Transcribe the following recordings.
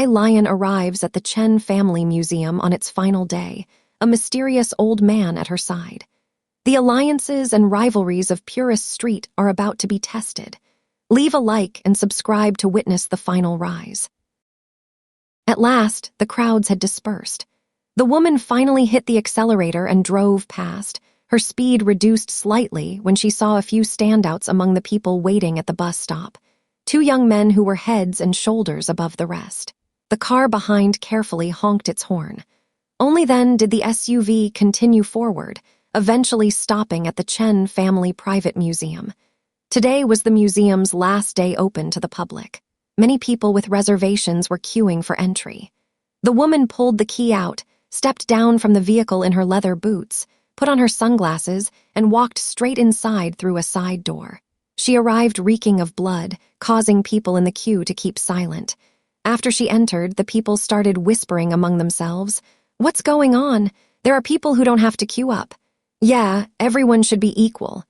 Bai Lian arrives at the Chen family museum on its final day, a mysterious old man at her side. The alliances and rivalries of Purist Street are about to be tested. Leave a like and subscribe to witness the final rise. At last, the crowds had dispersed. The woman finally hit the accelerator and drove past, her speed reduced slightly when she saw a few standouts among the people waiting at the bus stop. 2 young men who were heads and shoulders above the rest. The car behind carefully honked its horn. Only then did the SUV continue forward, eventually stopping at the Chen family private museum. Today was the museum's last day open to the public. Many people with reservations were queuing for entry. The woman pulled the key out, stepped down from the vehicle in her leather boots, put on her sunglasses, and walked straight inside through a side door. She arrived reeking of blood, causing people in the queue to keep silent. After she entered, the people started whispering among themselves, "What's going on? There are people who don't have to queue up. Yeah, everyone should be equal."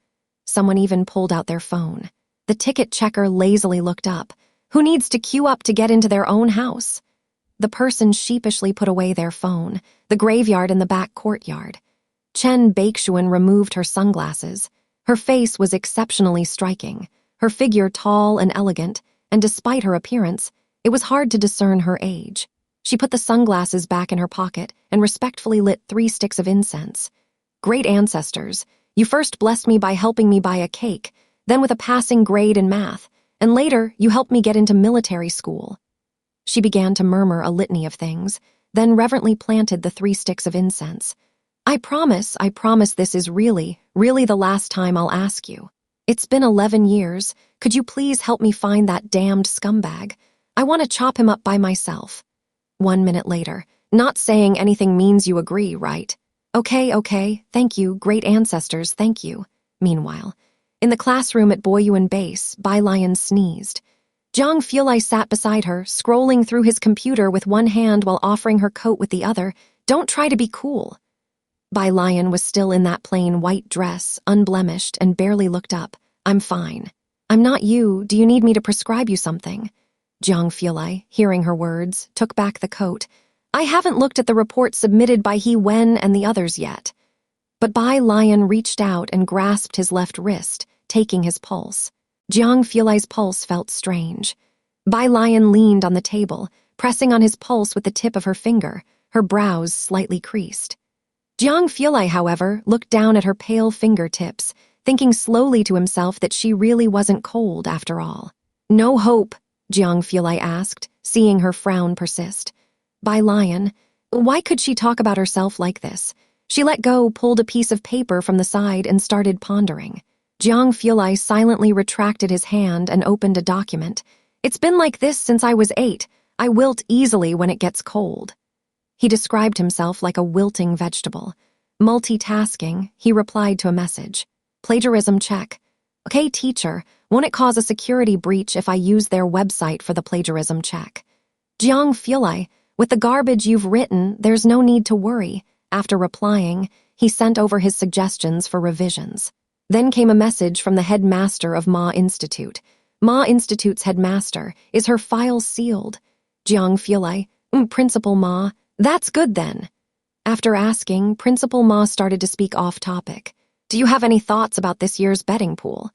Someone even pulled out their phone. The ticket checker lazily looked up. Who needs to queue up to get into their own house? The person sheepishly put away their phone, the graveyard in the back courtyard. Chen Baishuan removed her sunglasses. Her face was exceptionally striking, her figure tall and elegant, and despite her appearance, it was hard to discern her age. She put the sunglasses back in her pocket and respectfully lit 3 sticks of incense. "Great ancestors, you first blessed me by helping me buy a cake, then with a passing grade in math, and later you helped me get into military school." She began to murmur a litany of things, then reverently planted the 3 sticks of incense. I promise this is really the last time I'll ask you. It's been 11 years. Could you please help me find that damned scumbag? I want to chop him up by myself." 1 minute later, "Not saying anything means you agree, right?" Okay, thank you, great ancestors, thank you." Meanwhile, in the classroom at Boyuan Base, Bai Lian sneezed. Jiang Fulai sat beside her, scrolling through his computer with one hand while offering her coat with the other. "Don't try to be cool." Bai Lian was still in that plain white dress, unblemished, and barely looked up. "I'm fine." "I'm not you. Do you need me to prescribe you something?" Jiang Fulai, hearing her words, took back the coat. "I haven't looked at the report submitted by He Wen and the others yet." But Bai Lian reached out and grasped his left wrist, taking his pulse. Jiang Fulai's pulse felt strange. Bai Lian leaned on the table, pressing on his pulse with the tip of her finger, her brows slightly creased. Jiang Fulai, however, looked down at her pale fingertips, thinking slowly to himself that she really wasn't cold after all. "No hope?" Jiang Fulai asked, seeing her frown persist. Bai Lian, why could she talk about herself like this? She let go, pulled a piece of paper from the side, and started pondering. Jiang Fulai silently retracted his hand and opened a document. "It's been like this since I was 8. I wilt easily when it gets cold." He described himself like a wilting vegetable. Multitasking, he replied to a message. "Plagiarism check. Okay, teacher, won't it cause a security breach if I use their website for the plagiarism check?" "Jiang Fulai, with the garbage you've written, there's no need to worry." After replying, he sent over his suggestions for revisions. Then came a message from the headmaster of Ma Institute. Ma Institute's headmaster, "Is her file sealed?" Jiang Fulai, "Principal Ma, that's good then." After asking, Principal Ma started to speak off-topic. "Do you have any thoughts about this year's betting pool?"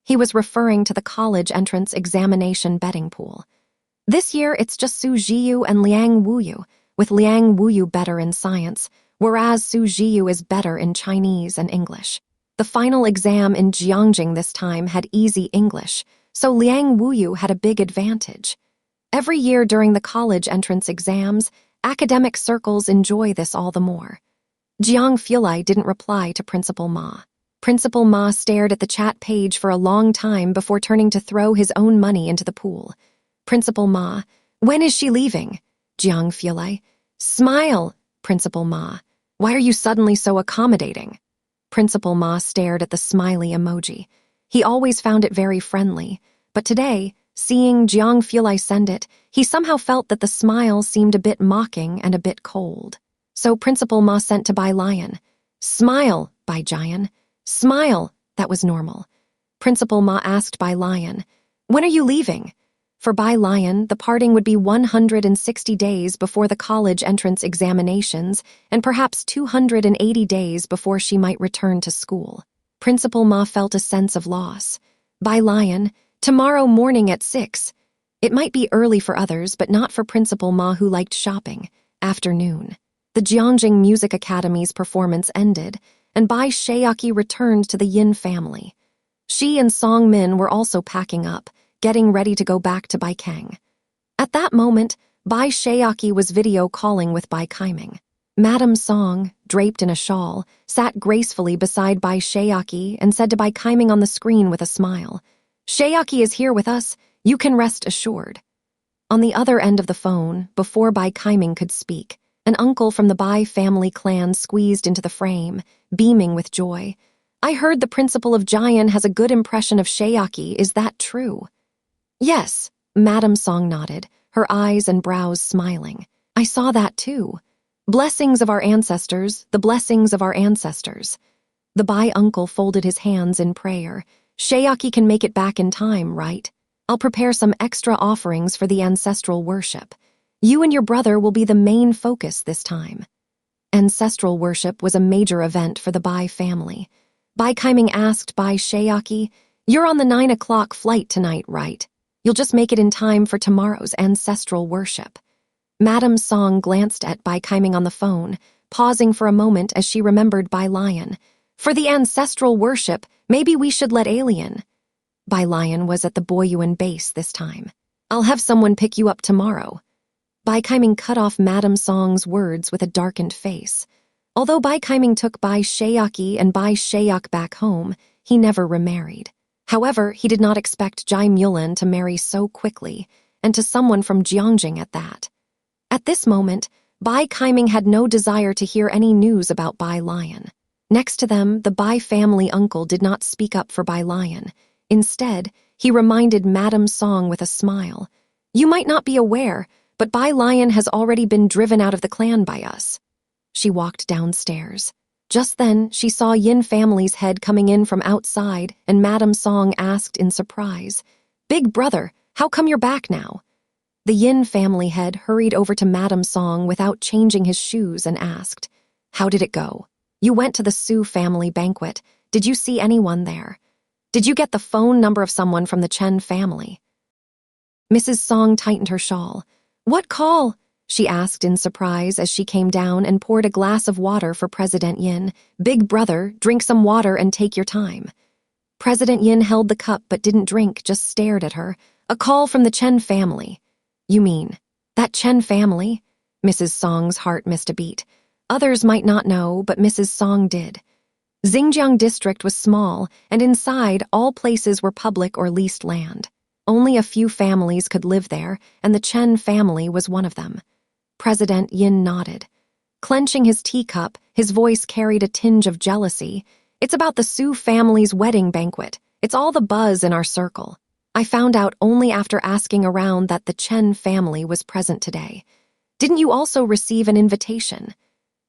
He was referring to the college entrance examination betting pool. "This year, it's just Su Jiyu and Liang Wuyu, with Liang Wuyu better in science, whereas Su Jiyu is better in Chinese and English. The final exam in Jiangjing this time had easy English, so Liang Wuyu had a big advantage. Every year during the college entrance exams, academic circles enjoy this all the more." Jiang Fulai didn't reply to Principal Ma. Principal Ma stared at the chat page for a long time before turning to throw his own money into the pool. Principal Ma, "When is she leaving?" Jiang Fulai, "Smile." Principal Ma, "Why are you suddenly so accommodating?" Principal Ma stared at the smiley emoji. He always found it very friendly, but today, seeing Jiang Fulai send it, he somehow felt that the smile seemed a bit mocking and a bit cold. So Principal Ma sent to Bai Lian. "Smile, Bai Jian. Smile." That was normal. Principal Ma asked Bai Lian, "When are you leaving?" For Bai Lian, the parting would be 160 days before the college entrance examinations and perhaps 280 days before she might return to school. Principal Ma felt a sense of loss. Bai Lian, tomorrow morning at 6. It might be early for others, but not for Principal Ma, who liked shopping. Afternoon. The Jiangjing Music Academy's performance ended, and Bai Shayaki returned to the Yin family. She and Song Min were also packing up, getting ready to go back to Bai Kang. At that moment, Bai Shayaki was video calling with Bai Kaiming. Madame Song, draped in a shawl, sat gracefully beside Bai Shayaki and said to Bai Kaiming on the screen with a smile, "Shayaki is here with us. You can rest assured." On the other end of the phone, before Bai Kaiming could speak, an uncle from the Bai family clan squeezed into the frame, beaming with joy. "I heard the principal of Jian has a good impression of Shayaki. Is that true?" "Yes," Madame Song nodded, her eyes and brows smiling. "I saw that too. Blessings of our ancestors, the blessings of our ancestors." The Bai uncle folded his hands in prayer. "Shayaki can make it back in time, right? I'll prepare some extra offerings for the ancestral worship. You and your brother will be the main focus this time." Ancestral worship was a major event for the Bai family. Bai Kaiming asked Bai Shayaki, "You're on the 9 o'clock flight tonight, right? You'll just make it in time for tomorrow's ancestral worship." Madame Song glanced at Bai Kaiming on the phone, pausing for a moment as she remembered Bai Lian. "For the ancestral worship, maybe we should let Alien." Bai Lian was at the Boyuan base this time. "I'll have someone pick you up tomorrow." Bai Kaiming cut off Madame Song's words with a darkened face. Although Bai Kaiming took Bai Shayaki and Bai Shayak back home, he never remarried. However, he did not expect Jai Mulan to marry so quickly, and to someone from Jiangjing at that. At this moment, Bai Kaiming had no desire to hear any news about Bai Lian. Next to them, the Bai family uncle did not speak up for Bai Lian. Instead, he reminded Madame Song with a smile, "You might not be aware, but Bai Lian has already been driven out of the clan by us." She walked downstairs. Just then, she saw Yin family's head coming in from outside, and Madame Song asked in surprise, "Big brother, how come you're back now?" The Yin family head hurried over to Madame Song without changing his shoes and asked, "How did it go? You went to the Su family banquet. Did you see anyone there? Did you get the phone number of someone from the Chen family?" Mrs. Song tightened her shawl. "What call?" she asked in surprise as she came down and poured a glass of water for President Yin. "Big brother, drink some water and take your time." President Yin held the cup but didn't drink, just stared at her. "A call from the Chen family." "You mean, that Chen family?" Mrs. Song's heart missed a beat. Others might not know, but Mrs. Song did. Xinjiang district was small, and inside, all places were public or leased land. Only a few families could live there, and the Chen family was one of them. President Yin nodded. Clenching his teacup, his voice carried a tinge of jealousy. "It's about the Su family's wedding banquet. It's all the buzz in our circle. I found out only after asking around that the Chen family was present today. Didn't you also receive an invitation?"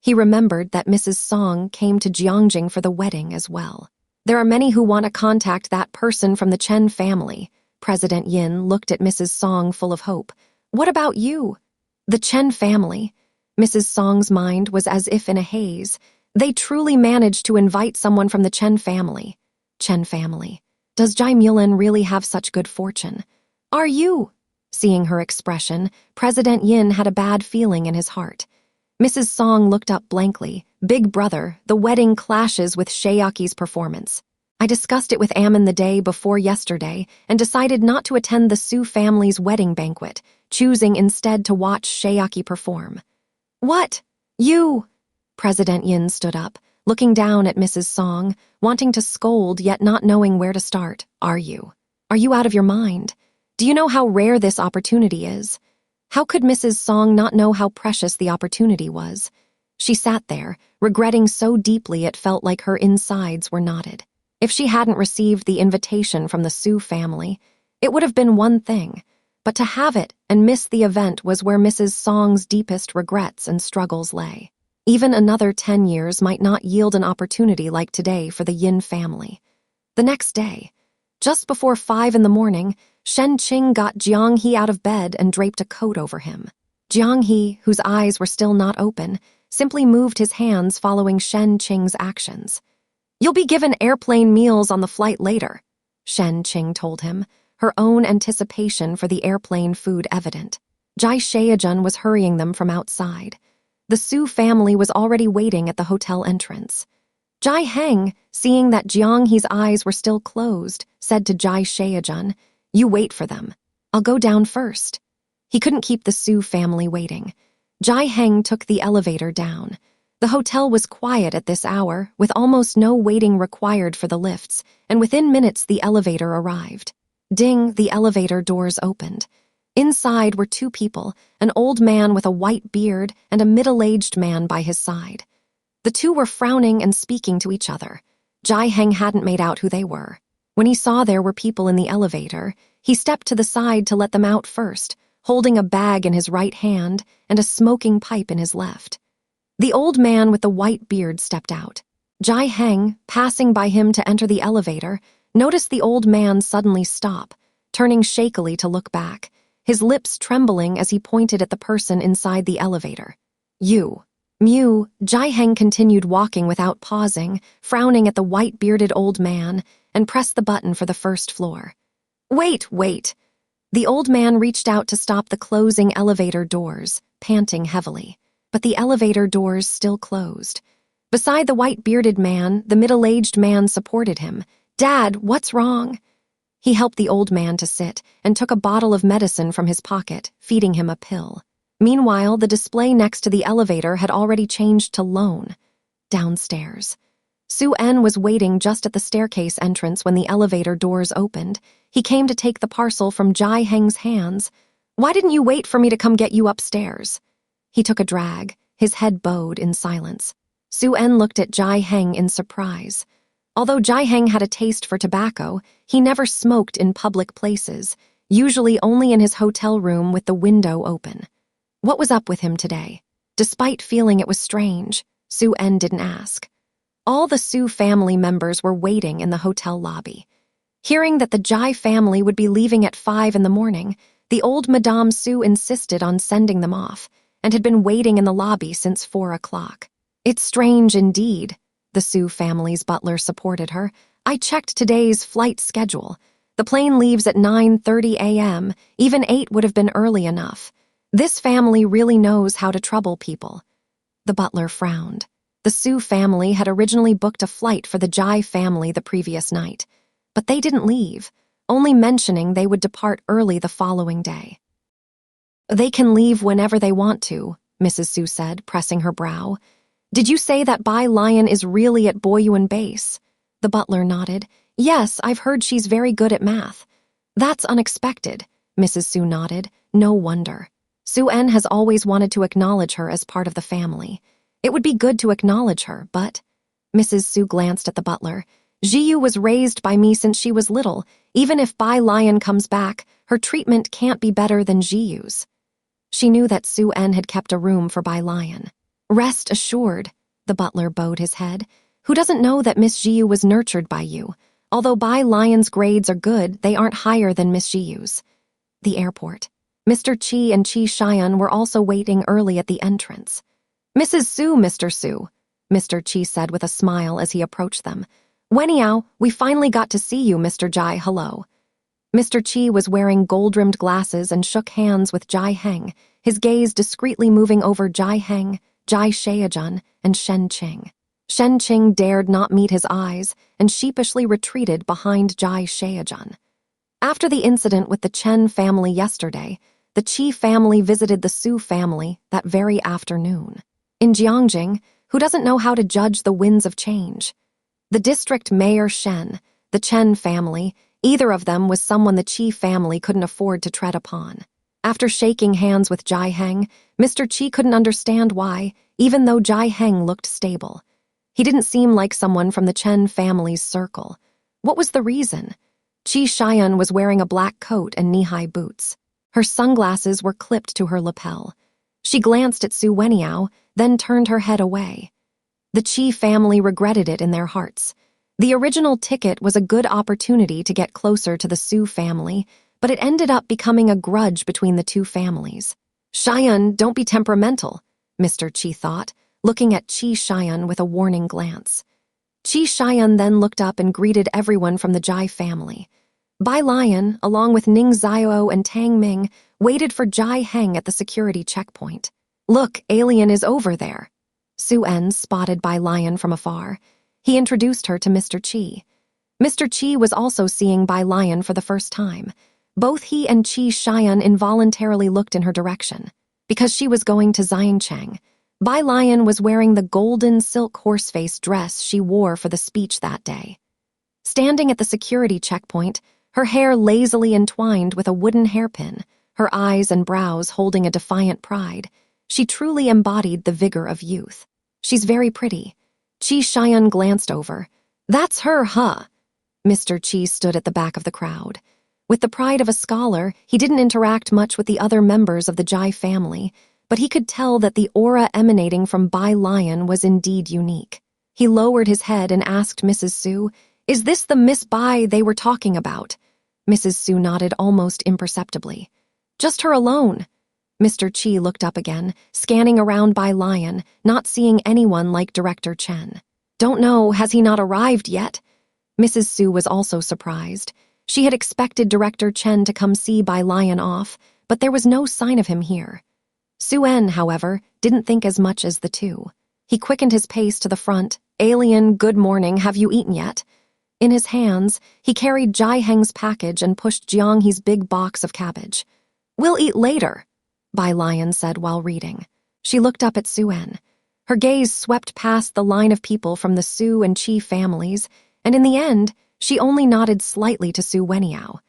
He remembered that Mrs. Song came to Jiangjing for the wedding as well. "There are many who want to contact that person from the Chen family." President Yin looked at Mrs. Song full of hope. "What about you?" "The Chen family." Mrs. Song's mind was as if in a haze. They truly managed to invite someone from the Chen family. Chen family. Does Jai Mulan really have such good fortune? "Are you?" Seeing her expression, President Yin had a bad feeling in his heart. Mrs. Song looked up blankly. "Big brother, the wedding clashes with Shayaki's performance. I discussed it with Ammon the day before yesterday and decided not to attend the Su family's wedding banquet, choosing instead to watch Shayaki perform." "What? You?" President Yin stood up, looking down at Mrs. Song, wanting to scold yet not knowing where to start. "Are you? Are you out of your mind? Do you know how rare this opportunity is?" How could Mrs. Song not know how precious the opportunity was? She sat there, regretting so deeply it felt like her insides were knotted. If she hadn't received the invitation from the Su family, it would have been one thing, but to have it and miss the event was where Mrs. Song's deepest regrets and struggles lay. Even another 10 years might not yield an opportunity like today for the Yin family. The next day, just before 5 in the morning, Shen Qing got Jiang He out of bed and draped a coat over him. Jiang He, whose eyes were still not open, simply moved his hands following Shen Qing's actions. "You'll be given airplane meals on the flight later," Shen Qing told him, her own anticipation for the airplane food evident. Jai Shaojun was hurrying them from outside. The Su family was already waiting at the hotel entrance. Jai Heng, seeing that Jiang He's eyes were still closed, said to Jai Shaojun, "You wait for them. I'll go down first." He couldn't keep the Su family waiting. Jai Heng took the elevator down. The hotel was quiet at this hour, with almost no waiting required for the lifts, and within minutes the elevator arrived. Ding, the elevator doors opened. Inside were two people, an old man with a white beard and a middle-aged man by his side. The two were frowning and speaking to each other. Jai Heng hadn't made out who they were. When he saw there were people in the elevator, he stepped to the side to let them out first, holding a bag in his right hand and a smoking pipe in his left. The old man with the white beard stepped out. Jai Heng, passing by him to enter the elevator, noticed the old man suddenly stop, turning shakily to look back, his lips trembling as he pointed at the person inside the elevator. "You." Mew, Jai Heng continued walking without pausing, frowning at the white-bearded old man, and pressed the button for the first floor. Wait. The old man reached out to stop the closing elevator doors, panting heavily. But the elevator doors still closed. Beside the white-bearded man, the middle-aged man supported him. "Dad, what's wrong?" He helped the old man to sit and took a bottle of medicine from his pocket, feeding him a pill. Meanwhile, the display next to the elevator had already changed to loan. Downstairs. Su-en was waiting just at the staircase entrance when the elevator doors opened. He came to take the parcel from Jai Heng's hands. "Why didn't you wait for me to come get you upstairs?" He took a drag, his head bowed in silence. Su-en looked at Jai Heng in surprise. Although Jai Heng had a taste for tobacco, he never smoked in public places, usually only in his hotel room with the window open. What was up with him today? Despite feeling it was strange, Su-en didn't ask. All the Su family members were waiting in the hotel lobby. Hearing that the Jai family would be leaving at 5 in the morning, the old Madame Su insisted on sending them off, and had been waiting in the lobby since 4 o'clock. "It's strange indeed," the Su family's butler supported her. "I checked today's flight schedule. The plane leaves at 9:30 a.m., even 8 would have been early enough. This family really knows how to trouble people." The butler frowned. The Su family had originally booked a flight for the Jai family the previous night, but they didn't leave, only mentioning they would depart early the following day. "They can leave whenever they want to," Mrs. Su said, pressing her brow. "Did you say that Bai Lian is really at Boyuan Base?" The butler nodded. "Yes, I've heard she's very good at math." "That's unexpected," Mrs. Su nodded. "No wonder. Su-en has always wanted to acknowledge her as part of the family. It would be good to acknowledge her, but—" Mrs. Su glanced at the butler. "Jiyu was raised by me since she was little. Even if Bai Lian comes back, her treatment can't be better than Jiyu's." She knew that Su-en had kept a room for Bai Lian. "Rest assured," the butler bowed his head. "Who doesn't know that Miss Jiyu was nurtured by you? Although Bai Lian's grades are good, they aren't higher than Miss Jiyu's." The airport. Mr. Qi and Qi Xian were also waiting early at the entrance. "Mrs. Su, Mr. Su," Mr. Qi said with a smile as he approached them. "Weniao, we finally got to see you, Mr. Jai, hello." Mr. Qi was wearing gold-rimmed glasses and shook hands with Jai Heng, his gaze discreetly moving over Jai Heng, Jai Shaojun, and Shen Qing. Shen Qing dared not meet his eyes and sheepishly retreated behind Jai Shaojun. After the incident with the Chen family yesterday, the Qi family visited the Su family that very afternoon. In Jiangjing, who doesn't know how to judge the winds of change? The district mayor Shen, the Chen family, either of them was someone the Qi family couldn't afford to tread upon. After shaking hands with Jai Heng, Mr. Qi couldn't understand why, even though Jai Heng looked stable. He didn't seem like someone from the Chen family's circle. What was the reason? Qi Xian was wearing a black coat and knee-high boots. Her sunglasses were clipped to her lapel. She glanced at Su Weniao, then turned her head away. The Qi family regretted it in their hearts. The original ticket was a good opportunity to get closer to the Su family, but it ended up becoming a grudge between the two families. Xian, don't be temperamental, Mr. Qi thought, looking at Qi Xian with a warning glance. Qi Xian then looked up and greeted everyone from the Jai family. Bai Lian, along with Ning Xiao and Tang Ming, waited for Jai Heng at the security checkpoint. Look, alien is over there. Su En spotted Bai Lian from afar. He introduced her to Mr. Qi. Mr. Qi was also seeing Bai Lian for the first time. Both he and Qi Xian involuntarily looked in her direction. Because she was going to Xiancheng, Bai Lian was wearing the golden silk horseface dress she wore for the speech that day. Standing at the security checkpoint, her hair lazily entwined with a wooden hairpin, her eyes and brows holding a defiant pride, she truly embodied the vigor of youth. She's very pretty. Qi Xian glanced over. That's her, huh? Mr. Qi stood at the back of the crowd. With the pride of a scholar, he didn't interact much with the other members of the Jai family, but he could tell that the aura emanating from Bai Lian was indeed unique. He lowered his head and asked Mrs. Su, "Is this the Miss Bai they were talking about?" Mrs. Su nodded almost imperceptibly. "Just her alone." Mr. Qi looked up again, scanning around Bai Lian, not seeing anyone like Director Chen. "Don't know, has he not arrived yet?" Mrs. Su was also surprised. She had expected Director Chen to come see Bai Lian off, but there was no sign of him here. Su En, however, didn't think as much as the two. He quickened his pace to the front. "Alien, good morning, have you eaten yet?" In his hands, he carried Jai Heng's package and pushed Jiang He's big box of cabbage. "We'll eat later," Bai Lian said while reading. She looked up at Su En. Her gaze swept past the line of people from the Su and Qi families, and in the end, she only nodded slightly to Su Weniao.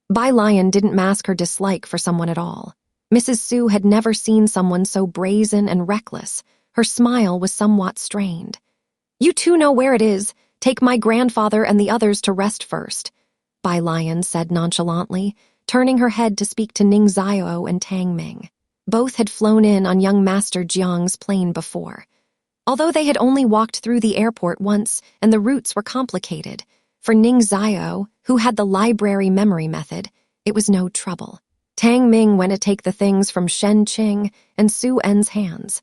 Bai Lian didn't mask her dislike for someone at all. Mrs. Su had never seen someone so brazen and reckless. Her smile was somewhat strained. "You two know where it is. Take my grandfather and the others to rest first," Bai Lian said nonchalantly, turning her head to speak to Ning Xiao and Tang Ming. Both had flown in on young Master Jiang's plane before. Although they had only walked through the airport once and the routes were complicated, for Ning Xiao, who had the library memory method, it was no trouble. Tang Ming went to take the things from Shen Qing and Su En's hands.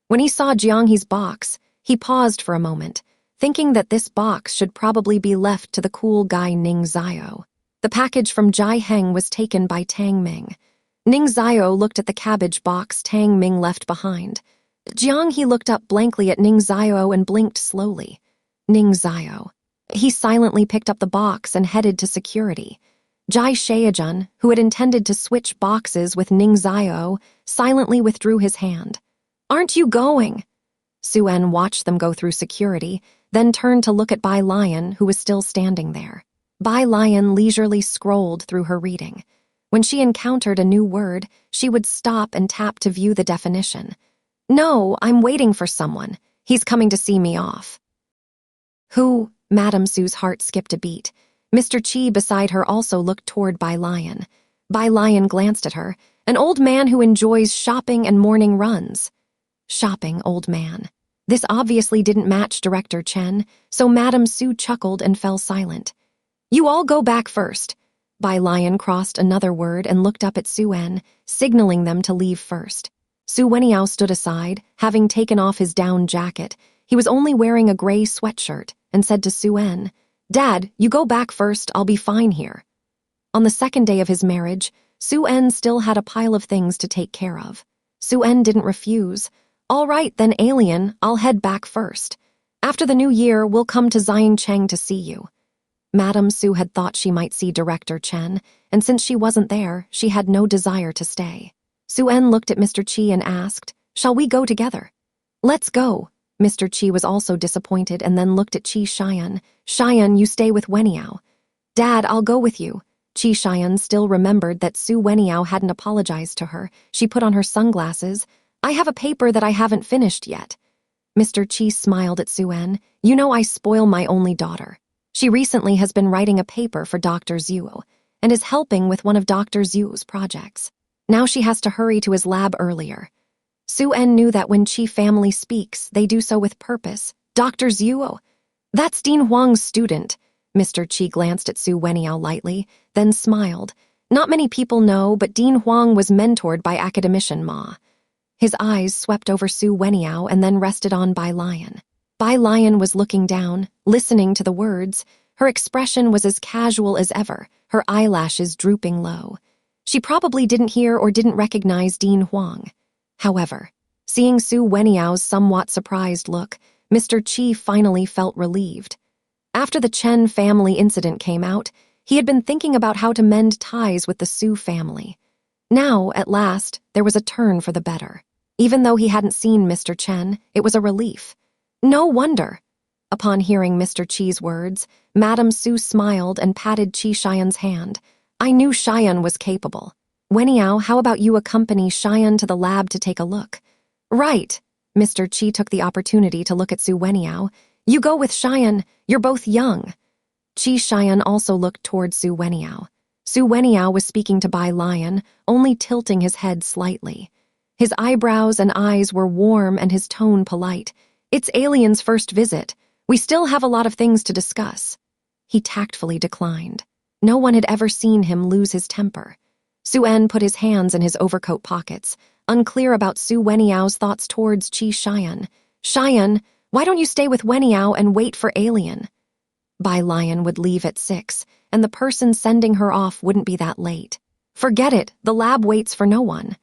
When he saw Jiang He's box, he paused for a moment, thinking that this box should probably be left to the cool guy Ning Xiao. The package from Jai Heng was taken by Tang Ming. Ning Xiao looked at the cabbage box Tang Ming left behind. Jiang He looked up blankly at Ning Xiao and blinked slowly. Ning Xiao. He silently picked up the box and headed to security. Jai Sheijun, who had intended to switch boxes with Ning Xiao, silently withdrew his hand. "Aren't you going?" Su En watched them go through security, then turned to look at Bai Lian, who was still standing there. Bai Lian leisurely scrolled through her reading. When she encountered a new word, she would stop and tap to view the definition. "No, I'm waiting for someone. He's coming to see me off." "Who?" Madame Su's heart skipped a beat. Mr. Qi beside her also looked toward Bai Lian. Bai Lian glanced at her. "An old man who enjoys shopping and morning runs." Shopping, old man. This obviously didn't match Director Chen, so Madame Su chuckled and fell silent. "You all go back first." Bai Lian crossed another word and looked up at Su En, signaling them to leave first. Su Weniao stood aside, having taken off his down jacket. He was only wearing a gray sweatshirt, and said to Su En, "Dad, you go back first, I'll be fine here." On the second day of his marriage, Su En still had a pile of things to take care of. Su En didn't refuse. "All right, then, alien, I'll head back first. After the new year, we'll come to Xiancheng to see you." Madame Su had thought she might see Director Chen, and since she wasn't there, she had no desire to stay. Su En looked at Mr. Qi and asked, "Shall we go together?" "Let's go." Mr. Qi was also disappointed and then looked at Qi Xian. "Xian, you stay with Weniao." "Dad, I'll go with you." Qi Xian still remembered that Su Weniao hadn't apologized to her. She put on her sunglasses. "I have a paper that I haven't finished yet." Mr. Qi smiled at Su En. "You know I spoil my only daughter. She recently has been writing a paper for Dr. Zhuo and is helping with one of Dr. Zhuo's projects. Now she has to hurry to his lab earlier." Su En knew that when Qi family speaks, they do so with purpose. "Dr. Zhuo? That's Dean Huang's student." Mr. Qi glanced at Su Weniao lightly, then smiled. Not many people know, but Dean Huang was mentored by academician Ma. His eyes swept over Su Weniao and then rested on Bai Lian. Bai Lian was looking down, listening to the words. Her expression was as casual as ever, her eyelashes drooping low. She probably didn't hear or didn't recognize Dean Huang. However, seeing Su Weniao's somewhat surprised look, Mr. Qi finally felt relieved. After the Chen family incident came out, he had been thinking about how to mend ties with the Su family. Now, at last, there was a turn for the better. Even though he hadn't seen Mr. Chen, it was a relief. No wonder. Upon hearing Mr. Qi's words, Madame Su smiled and patted Qi Xian's hand. I knew Xian was capable. Weniao, how about you accompany Xian to the lab to take a look? Right. Mr. Qi took the opportunity to look at Su Weniao. You go with Xian, you're both young. Qi Xian also looked toward Su Weniao. Su Weniao was speaking to Bai Lian, only tilting his head slightly. His eyebrows and eyes were warm and his tone polite. It's Alien's first visit. We still have a lot of things to discuss. He tactfully declined. No one had ever seen him lose his temper. Su-en put his hands in his overcoat pockets, unclear about Su Weniao's thoughts towards Qi Xian. Xian, why don't you stay with Weniao and wait for Alien? Bai Lian would leave at 6, and the person sending her off wouldn't be that late. Forget it, the lab waits for no one.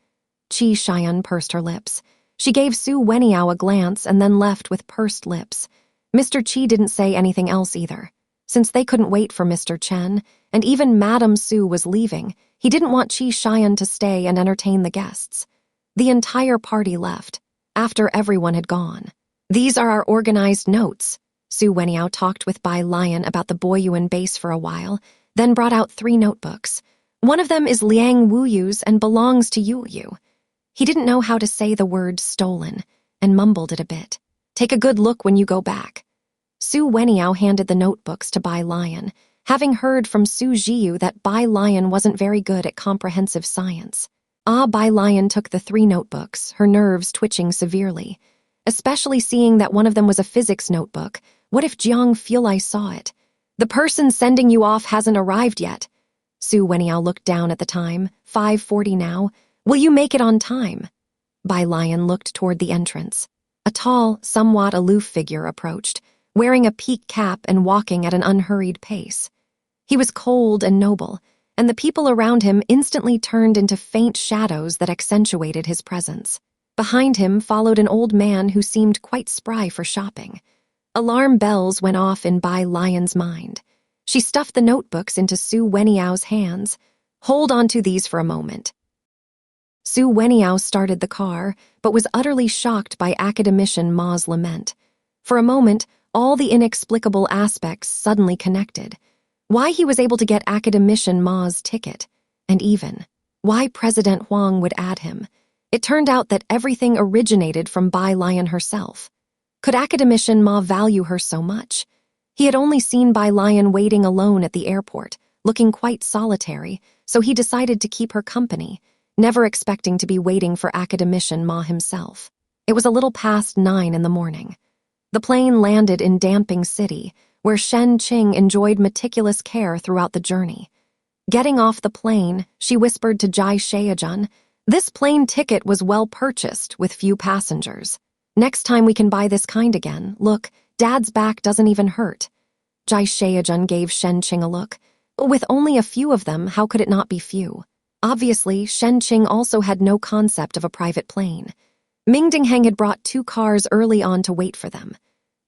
Qi Xian pursed her lips. She gave Su Weniao a glance and then left with pursed lips. Mr. Qi didn't say anything else either. Since they couldn't wait for Mr. Chen, and even Madame Su was leaving, he didn't want Qi Xian to stay and entertain the guests. The entire party left, after everyone had gone. These are our organized notes. Su Weniao talked with Bai Lian about the Boyuan base for a while, then brought out 3 notebooks. One of them is Liang Wuyu's and belongs to Yu. He didn't know how to say the word stolen, and mumbled it a bit. Take a good look when you go back. Su Weniao handed the notebooks to Bai Lian, having heard from Su Jiu that Bai Lian wasn't very good at comprehensive science. Bai Lian took the 3 notebooks, her nerves twitching severely. Especially seeing that one of them was a physics notebook. What if Jiang Fulai saw it? The person sending you off hasn't arrived yet. Su Weniao looked down at the time, 5:40 now. Will you make it on time? Bai Lian looked toward the entrance. A tall, somewhat aloof figure approached, wearing a peak cap and walking at an unhurried pace. He was cold and noble, and the people around him instantly turned into faint shadows that accentuated his presence. Behind him followed an old man who seemed quite spry for shopping. Alarm bells went off in Bai Lian's mind. She stuffed the notebooks into Su Weniao's hands. Hold on to these for a moment. Su Weniao started the car, but was utterly shocked by academician Ma's lament. For a moment, all the inexplicable aspects suddenly connected. Why he was able to get academician Ma's ticket, and even why President Huang would add him. It turned out that everything originated from Bai Lian herself. Could academician Ma value her so much? He had only seen Bai Lian waiting alone at the airport, looking quite solitary, so he decided to keep her company, never expecting to be waiting for academician Ma himself. It was a little past 9 in the morning. The plane landed in Damping City, where Shen Qing enjoyed meticulous care throughout the journey. Getting off the plane, she whispered to Jai Sheijun, "This plane ticket was well purchased with few passengers. Next time we can buy this kind again. Look, Dad's back doesn't even hurt." Jai Sheijun gave Shen Qing a look. With only a few of them, how could it not be few? Obviously, Shen Qing also had no concept of a private plane. Ming Dingheng had brought 2 cars early on to wait for them.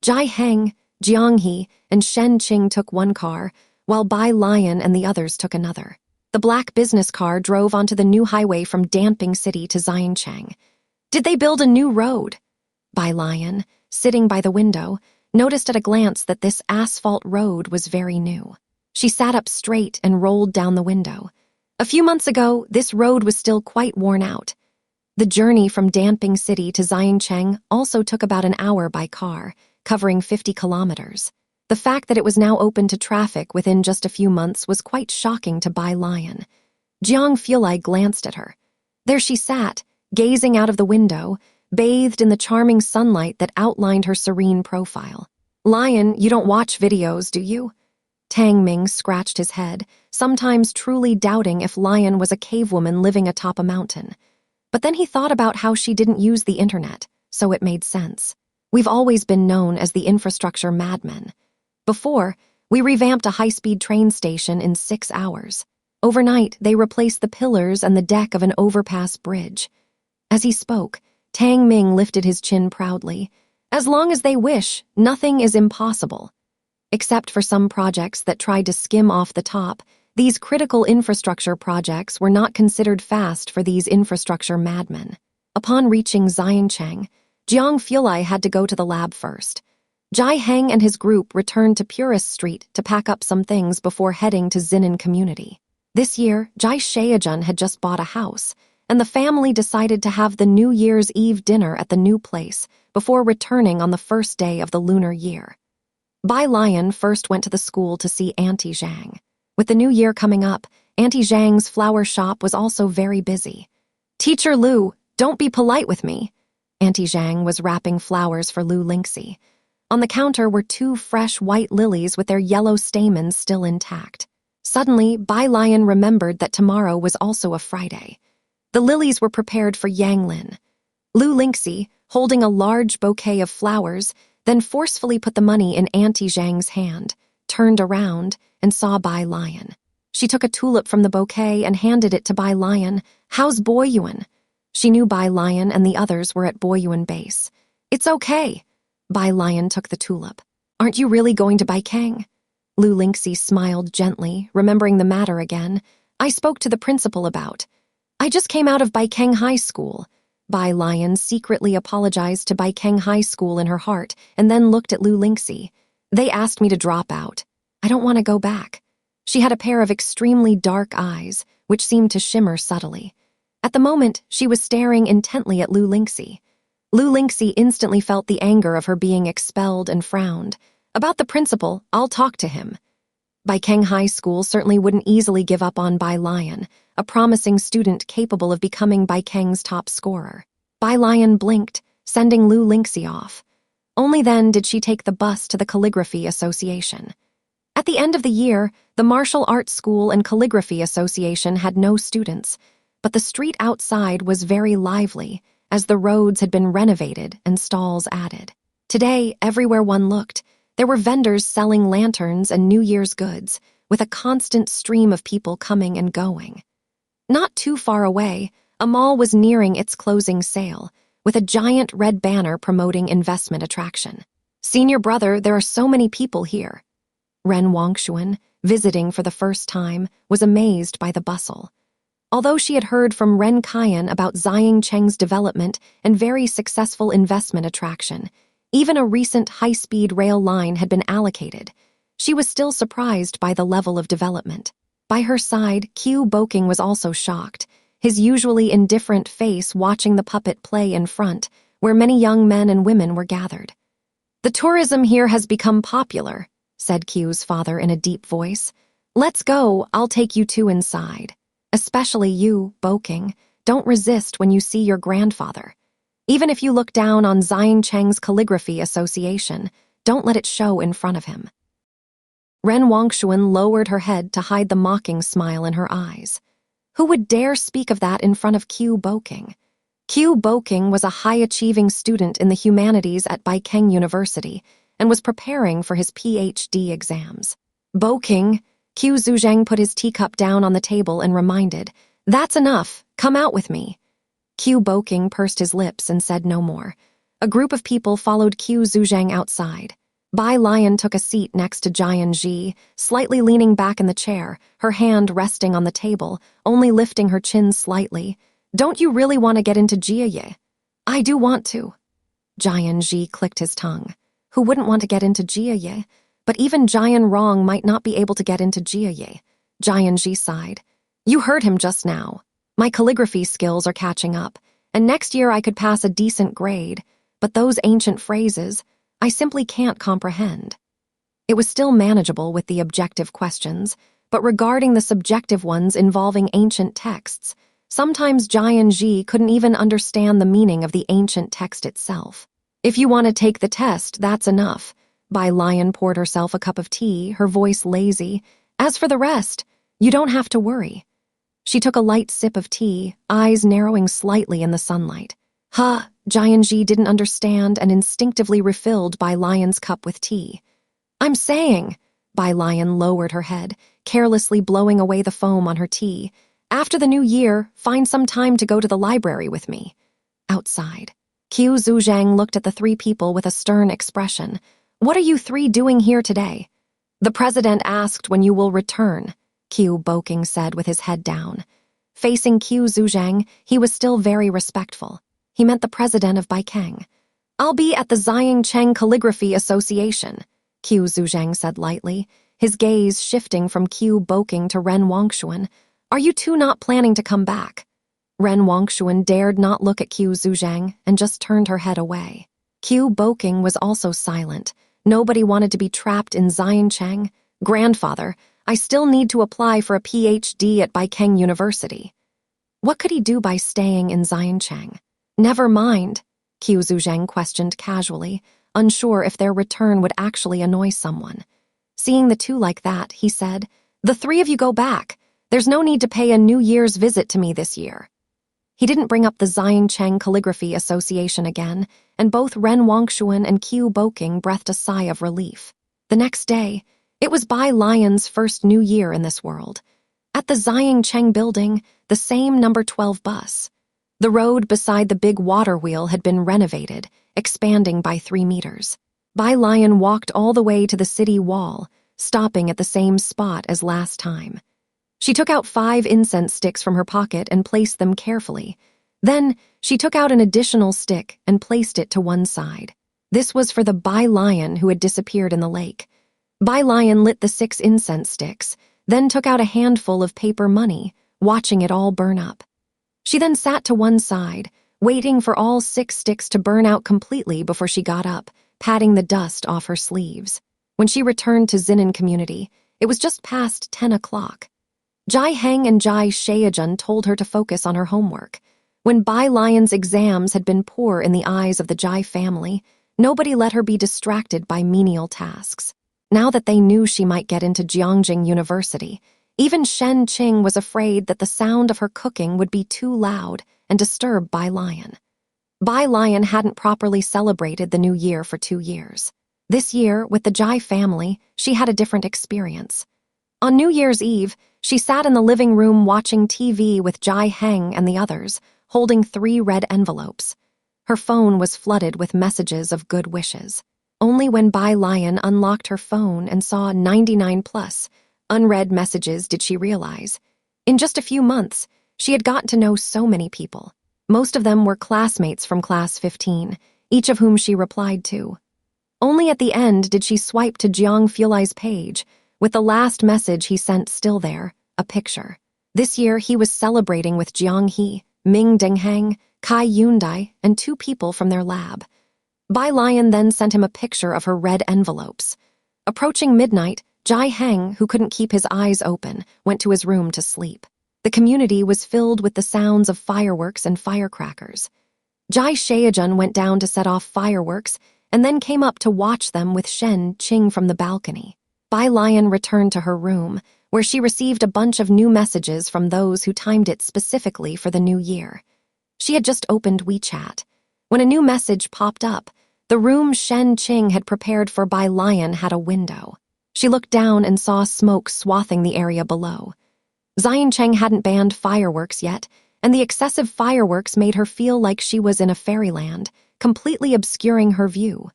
Jai Heng, Jiang He, and Shen Qing took 1 car, while Bai Lian and the others took another. The black business car drove onto the new highway from Damping City to Xiancheng. Did they build a new road? Bai Lian, sitting by the window, noticed at a glance that this asphalt road was very new. She sat up straight and rolled down the window. A few months ago, this road was still quite worn out. The journey from Damping City to Xiancheng also took about an hour by car, covering 50 kilometers. The fact that it was now open to traffic within just a few months was quite shocking to Bai Lian. Jiang Fulai glanced at her. There she sat, gazing out of the window, bathed in the charming sunlight that outlined her serene profile. "Lion, you don't watch videos, do you?" Tang Ming scratched his head, sometimes truly doubting if Lian was a cavewoman living atop a mountain. But then he thought about how she didn't use the internet, so it made sense. We've always been known as the infrastructure madmen. Before, we revamped a high-speed train station in 6 hours. Overnight, they replaced the pillars and the deck of an overpass bridge. As he spoke, Tang Ming lifted his chin proudly. As long as they wish, nothing is impossible. Except for some projects that tried to skim off the top, these critical infrastructure projects were not considered fast for these infrastructure madmen. Upon reaching Xiancheng, Jiang Fulai had to go to the lab first. Jai Heng and his group returned to Purist Street to pack up some things before heading to Xinan Community. This year, Jai Shaojun had just bought a house, and the family decided to have the New Year's Eve dinner at the new place before returning on the first day of the lunar year. Bai Lian first went to the school to see Auntie Zhang. With the new year coming up, Auntie Zhang's flower shop was also very busy. "Teacher Lu, don't be polite with me." Auntie Zhang was wrapping flowers for Lu Lingxi. On the counter were 2 fresh white lilies with their yellow stamens still intact. Suddenly, Bai Lian remembered that tomorrow was also a Friday. The lilies were prepared for Yang Lin. Lu Lingxi, holding a large bouquet of flowers, then forcefully put the money in Auntie Zhang's hand, turned around, and saw Bai Lian. She took a tulip from the bouquet and handed it to Bai Lian. "How's Boyuan?" She knew Bai Lian and the others were at Boyuan base. "It's okay." Bai Lian took the tulip. "Aren't you really going to Baikeng?" Lu Lingxi smiled gently, remembering the matter again. "I spoke to the principal about. I just came out of Baikeng High School." Bai Lian secretly apologized to Baikeng High School in her heart and then looked at Lu Lingxi. "They asked me to drop out. I don't want to go back." She had a pair of extremely dark eyes, which seemed to shimmer subtly. At the moment, she was staring intently at Lu Lingxi. Lu Lingxi instantly felt the anger of her being expelled and frowned. "About the principal, I'll talk to him." Baikeng High School certainly wouldn't easily give up on Bai Lian, a promising student capable of becoming Baikeng's top scorer. Bai Lian blinked, sending Lu Lingxi off. Only then did she take the bus to the Calligraphy Association. At the end of the year, the Martial Arts School and Calligraphy Association had no students, but the street outside was very lively, as the roads had been renovated and stalls added. Today, everywhere one looked, there were vendors selling lanterns and New Year's goods, with a constant stream of people coming and going. Not too far away, a mall was nearing its closing sale, with a giant red banner promoting investment attraction. "Senior brother, there are so many people here." Ren Wanxuan, visiting for the first time, was amazed by the bustle. Although she had heard from Ren Qian about Xiancheng's development and very successful investment attraction, even a recent high-speed rail line had been allocated, she was still surprised by the level of development. By her side, Qiu Boking was also shocked, his usually indifferent face watching the puppet play in front, where many young men and women were gathered. "The tourism here has become popular," said Qiu's father in a deep voice. "Let's go, I'll take you two inside. Especially you, Boking, don't resist when you see your grandfather. Even if you look down on Xiancheng's Calligraphy Association, don't let it show in front of him." Ren Wanxuan lowered her head to hide the mocking smile in her eyes. Who would dare speak of that in front of Qiu Boking? Qiu Boking was a high-achieving student in the humanities at Baikeng University and was preparing for his PhD exams. "Boking," Qiu Zuzhang put his teacup down on the table and reminded, "That's enough, come out with me." Qiu Boking pursed his lips and said no more. A group of people followed Qiu Zuzhang outside. Bai Lian took a seat next to Jian Ji, slightly leaning back in the chair, her hand resting on the table, only lifting her chin slightly. "Don't you really want to get into Jieye?" "I do want to." Jian Ji clicked his tongue. Who wouldn't want to get into Jieye? But even Jian Rong might not be able to get into Jieye. Jian Ji sighed. "You heard him just now. My calligraphy skills are catching up, and next year I could pass a decent grade, but those ancient phrases, I simply can't comprehend." It was still manageable with the objective questions, but regarding the subjective ones involving ancient texts, sometimes Jian Ji couldn't even understand the meaning of the ancient text itself. "If you want to take the test, that's enough. Bai Lian poured herself a cup of tea, her voice lazy. As for the rest, you don't have to worry. She took a light sip of tea, eyes narrowing slightly in the sunlight. Jianji didn't understand and instinctively refilled Bai Lian's cup with tea. I'm saying, Bai Lian lowered her head, carelessly blowing away the foam on her tea. After the new year, find some time to go to the library with me. Outside, Qiu Zuzhang looked at the three people with a stern expression. What are you three doing here today? The president asked when you will return, Qiu Boking said with his head down. Facing Qiu Zuzhang, he was still very respectful. He meant the president of Baikeng. I'll be at the Cheng Calligraphy Association, Qiu Zuzhang said lightly, his gaze shifting from Qiu Boking to Ren Wanxuan. Are you two not planning to come back? Ren Wanxuan dared not look at Qiu Zuzhang and just turned her head away. Qiu Boking was also silent. Nobody wanted to be trapped in Cheng. Grandfather, I still need to apply for a PhD at Baikeng University. What could he do by staying in Cheng? Never mind, Qiu Zuzhang questioned casually, unsure if their return would actually annoy someone. Seeing the two like that, he said, the three of you go back. There's no need to pay a New Year's visit to me this year. He didn't bring up the Cheng Calligraphy Association again, and both Ren Wanxuan and Qiu Boking breathed a sigh of relief. The next day, it was Bai Lian's first New Year in this world. At the Cheng building, the same number 12 bus. The road beside the big water wheel had been renovated, expanding by 3 meters. Bai Lian walked all the way to the city wall, stopping at the same spot as last time. She took out 5 incense sticks from her pocket and placed them carefully. Then, she took out an additional stick and placed it to one side. This was for the Bai Lian who had disappeared in the lake. Bai Lian lit the 6 incense sticks, then took out a handful of paper money, watching it all burn up. She then sat to one side, waiting for all 6 sticks to burn out completely before she got up, patting the dust off her sleeves. When she returned to Xinan community, it was just past 10 o'clock. Jai Heng and Jai Shaojun told her to focus on her homework. When Bai Lian's exams had been poor in the eyes of the Jai family, nobody let her be distracted by menial tasks. Now that they knew she might get into Jiangjing University, even Shen Qing was afraid that the sound of her cooking would be too loud and disturb Bai Lian. Bai Lian hadn't properly celebrated the new year for 2 years. This year, with the Jai family, she had a different experience. On New Year's Eve, she sat in the living room watching TV with Jai Heng and the others, holding 3 red envelopes. Her phone was flooded with messages of good wishes. Only when Bai Lian unlocked her phone and saw 99+ unread messages did she realize. In just a few months, she had gotten to know so many people. Most of them were classmates from class 15, each of whom she replied to. Only at the end did she swipe to Jiang Fulai's page, with the last message he sent still there, a picture. This year he was celebrating with Jiang He, Ming Dingheng, Kai Yundai, and 2 people from their lab. Bai Lian then sent him a picture of her red envelopes. Approaching midnight, Jai Heng, who couldn't keep his eyes open, went to his room to sleep. The community was filled with the sounds of fireworks and firecrackers. Jai Shaojun went down to set off fireworks and then came up to watch them with Shen Qing from the balcony. Bai Lian returned to her room, where she received a bunch of new messages from those who timed it specifically for the new year. She had just opened WeChat. When a new message popped up, the room Shen Qing had prepared for Bai Lian had a window. She looked down and saw smoke swathing the area below. Cheng hadn't banned fireworks yet, and the excessive fireworks made her feel like she was in a fairyland, completely obscuring her view.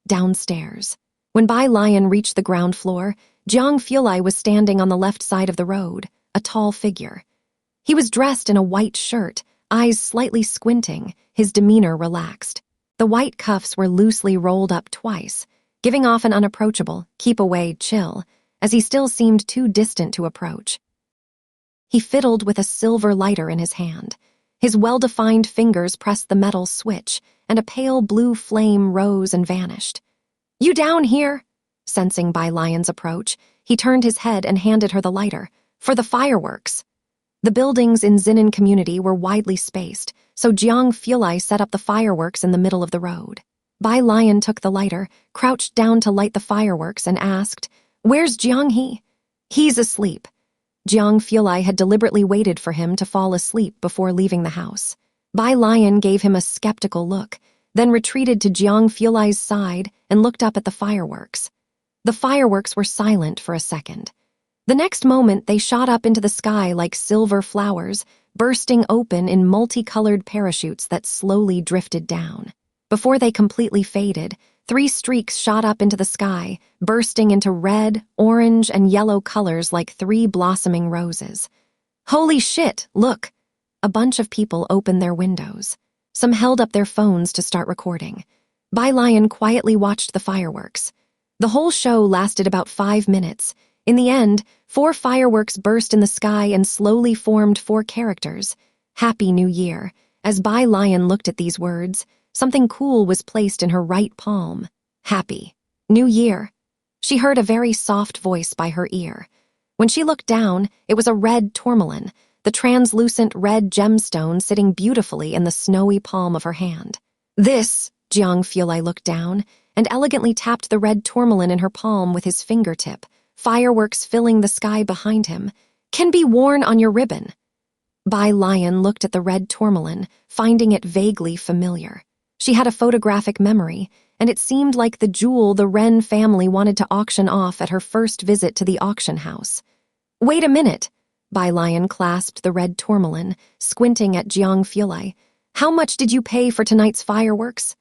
Downstairs. When Bai Lian reached the ground floor, Jiang Fulai was standing on the left side of the road, a tall figure. He was dressed in a white shirt, eyes slightly squinting, his demeanor relaxed. The white cuffs were loosely rolled up twice, giving off an unapproachable, keep-away chill, as he still seemed too distant to approach. He fiddled with a silver lighter in his hand. His well-defined fingers pressed the metal switch, and a pale blue flame rose and vanished. "You down here?" Sensing Bai Lian's approach, he turned his head and handed her the lighter. "For the fireworks." The buildings in Xinan community were widely spaced, so Jiang Fulai set up the fireworks in the middle of the road. Bai Lian took the lighter, crouched down to light the fireworks, and asked, "Where's Jiang He?" "He's asleep." Jiang Fulai had deliberately waited for him to fall asleep before leaving the house. Bai Lian gave him a skeptical look, then retreated to Jiang Fulai's side and looked up at the fireworks. The fireworks were silent for a second. The next moment, they shot up into the sky like silver flowers, bursting open in multicolored parachutes that slowly drifted down. Before they completely faded, 3 streaks shot up into the sky, bursting into red, orange, and yellow colors like 3 blossoming roses. "Holy shit, look!" A bunch of people opened their windows. Some held up their phones to start recording. Bai Lian quietly watched the fireworks. The whole show lasted about 5 minutes. In the end, 4 fireworks burst in the sky and slowly formed 4 characters. "Happy New Year." As Bai Lian looked at these words, something cool was placed in her right palm. "Happy New Year." She heard a very soft voice by her ear. When she looked down, it was a red tourmaline, the translucent red gemstone sitting beautifully in the snowy palm of her hand. "This," Jiang Fulai looked down and elegantly tapped the red tourmaline in her palm with his fingertip, fireworks filling the sky behind him, "can be worn on your ribbon." Bai Lian looked at the red tourmaline, finding it vaguely familiar. She had a photographic memory, and it seemed like the jewel the Ren family wanted to auction off at her first visit to the auction house. "Wait a minute." Bai Lian clasped the red tourmaline, squinting at Jiang Fulai. "How much did you pay for tonight's fireworks?"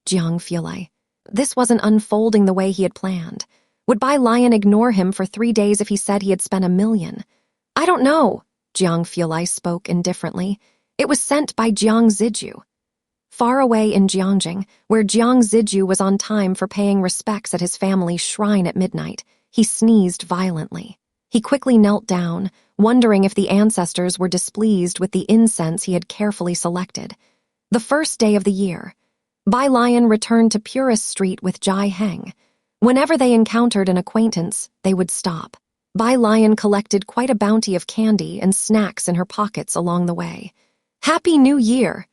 Jiang Fulai. This wasn't unfolding the way he had planned. Would Bai Lian ignore him for 3 days if he said he had spent $1 million? "I don't know," Jiang Fulai spoke indifferently. "It was sent by Jiang Ziju." Far away in Jiangjing, where Jiang Ziju was on time for paying respects at his family's shrine at midnight, he sneezed violently. He quickly knelt down, wondering if the ancestors were displeased with the incense he had carefully selected. The first day of the year, Bai Lian returned to Purist Street with Jai Heng. Whenever they encountered an acquaintance, they would stop. Bai Lian collected quite a bounty of candy and snacks in her pockets along the way. "Happy New Year!"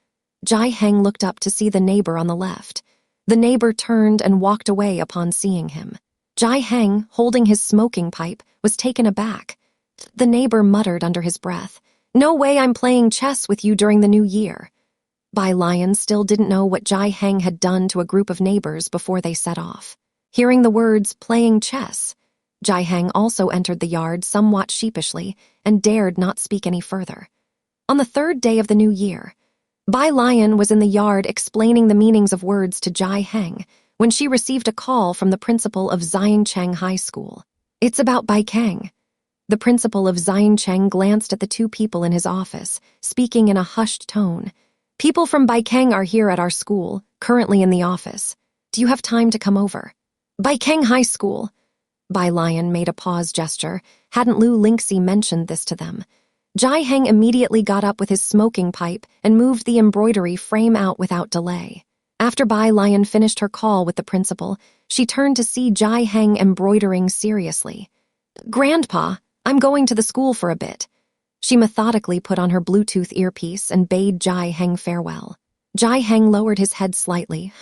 Jai Heng looked up to see the neighbor on the left. The neighbor turned and walked away upon seeing him. Jai Heng, holding his smoking pipe, was taken aback. The neighbor muttered under his breath, "No way I'm playing chess with you during the new year." Bai Lian still didn't know what Jai Heng had done to a group of neighbors before they set off. Hearing the words "playing chess," Jai Heng also entered the yard somewhat sheepishly and dared not speak any further. On the 3rd day of the new year, Bai Lian was in the yard explaining the meanings of words to Jai Heng when she received a call from the principal of Xiangcheng High School. "It's about Bai Kang." The principal of Xiangcheng glanced at the 2 people in his office, speaking in a hushed tone. "People from Bai Kang are here at our school, currently in the office. Do you have time to come over?" "Bai Kang High School." Bai Lian made a pause gesture. Hadn't Lu Lingxi mentioned this to them? Jai Heng immediately got up with his smoking pipe and moved the embroidery frame out without delay. After Bai Lian finished her call with the principal, she turned to see Jai Heng embroidering seriously. "Grandpa, I'm going to the school for a bit." She methodically put on her Bluetooth earpiece and bade Jai Heng farewell. Jai Heng lowered his head slightly.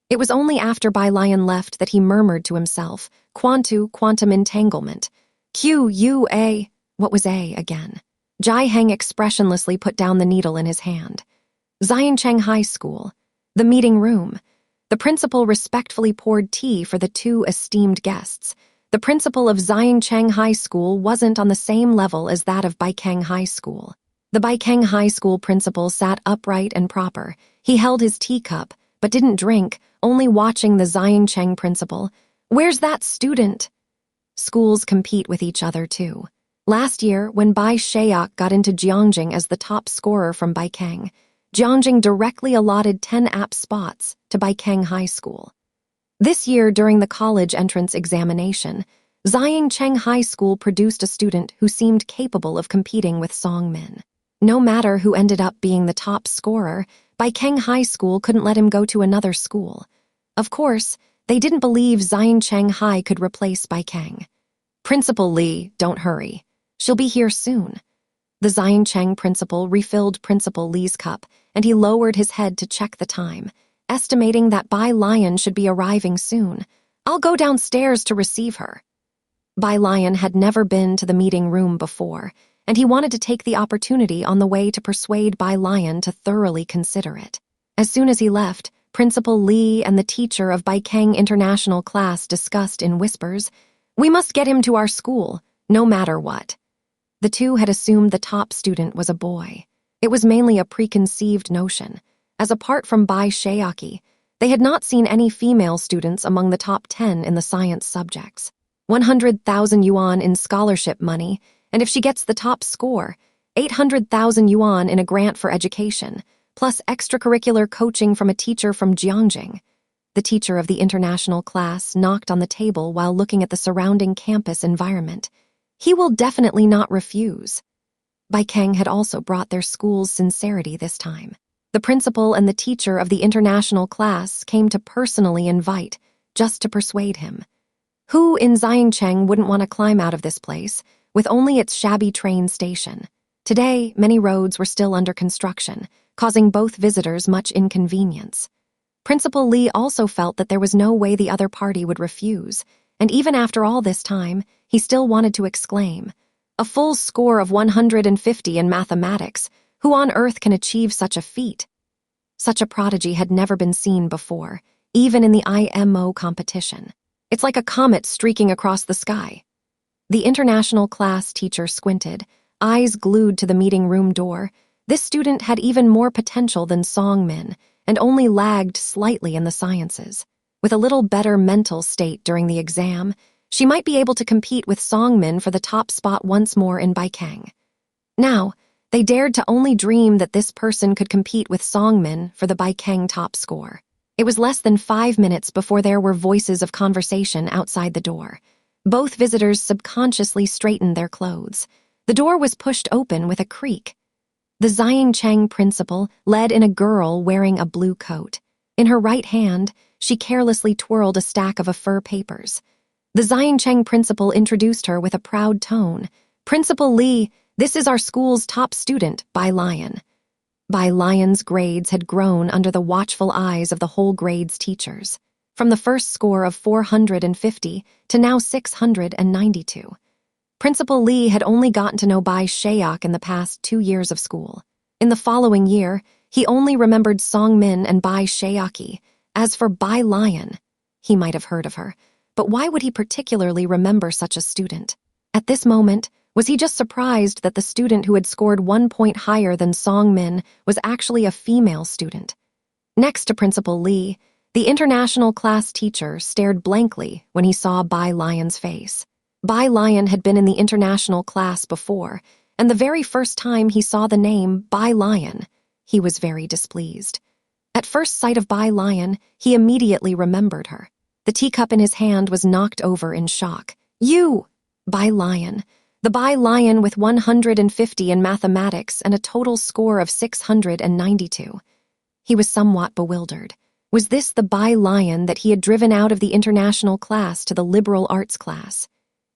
It was only after Bai Lian left that he murmured to himself, quantum entanglement. Q-U-A. What was A again? Jai Heng expressionlessly put down the needle in his hand. Xiangcheng High School. The meeting room. The principal respectfully poured tea for the 2 esteemed guests. The principal of Xiangcheng High School wasn't on the same level as that of Baikang High School. The Baikang High School principal sat upright and proper. He held his teacup, but didn't drink, only watching the Xiangcheng principal. "Where's that student?" Schools compete with each other, too. Last year, when Bai Shayak got into Jiangjing as the top scorer from Baikang, Jiangjing directly allotted 10 app spots to Baikang High School. This year, during the college entrance examination, Xiangcheng High School produced a student who seemed capable of competing with Song Min. No matter who ended up being the top scorer, Baikang High School couldn't let him go to another school. Of course, they didn't believe Xiangcheng High could replace Baikang. "Principal Li, don't hurry. She'll be here soon." The Xiangcheng principal refilled Principal Li's cup, and he lowered his head to check the time. estimating that Bai Lian should be arriving soon. I'll go downstairs to receive her. Bai Lian had never been to the meeting room before, and he wanted to take the opportunity on the way to persuade Bai Lian to thoroughly consider it. As soon as he left, Principal Li and the teacher of Baikeng International class discussed in whispers, "We must get him to our school, no matter what." The two had assumed the top student was a boy. It was mainly a preconceived notion, as apart from Bai Shiaki, they had not seen any female students among the top 10 in the science subjects. 100,000 yuan in scholarship money, and if she gets the top score, 800,000 yuan in a grant for education, plus extracurricular coaching from a teacher from Jiangjing. The teacher of the international class knocked on the table while looking at the surrounding campus environment. He will definitely not refuse. Baikeng had also brought their school's sincerity this time. The principal and the teacher of the international class came to personally invite, just to persuade him. Who in Xiangcheng wouldn't want to climb out of this place, with only its shabby train station? Today, many roads were still under construction, causing both visitors much inconvenience. Principal Li also felt that there was no way the other party would refuse, and even after all this time, he still wanted to exclaim, "A full score of 150 in mathematics! Who on earth can achieve such a feat?" Such a prodigy had never been seen before, even in the IMO competition. It's like a comet streaking across the sky. The international class teacher squinted, eyes glued to the meeting room door. This student had even more potential than Song Min, and only lagged slightly in the sciences. With a little better mental state during the exam, she might be able to compete with Song Min for the top spot once more in Baikeng. Now, they dared to only dream that this person could compete with Song Min for the Baikeng top score. It was less than 5 minutes before there were voices of conversation outside the door. Both visitors subconsciously straightened their clothes. The door was pushed open with a creak. The Xiangcheng principal led in a girl wearing a blue coat. In her right hand, she carelessly twirled a stack of fur papers. The Xiangcheng principal introduced her with a proud tone. "Principal Li, this is our school's top student, Bai Lian." Bai Lian's grades had grown under the watchful eyes of the whole grade's teachers, from the first score of 450 to now 692. Principal Li had only gotten to know Bai Shayak in the past 2 years of school. In the following year, he only remembered Song Min and Bai Shayaki. As for Bai Lian, he might have heard of her, but why would he particularly remember such a student? At this moment, was he just surprised that the student who had scored 1 point higher than Song Min was actually a female student? Next to Principal Li, the international class teacher stared blankly when he saw Bai Lian's face. Bai Lian had been in the international class before, and the very first time he saw the name Bai Lian, he was very displeased. At first sight of Bai Lian, he immediately remembered her. The teacup in his hand was knocked over in shock. "You!" Bai Lian. The Bai Lian with 150 in mathematics and a total score of 692. He was somewhat bewildered. Was this the Bai Lian that he had driven out of the international class to the liberal arts class?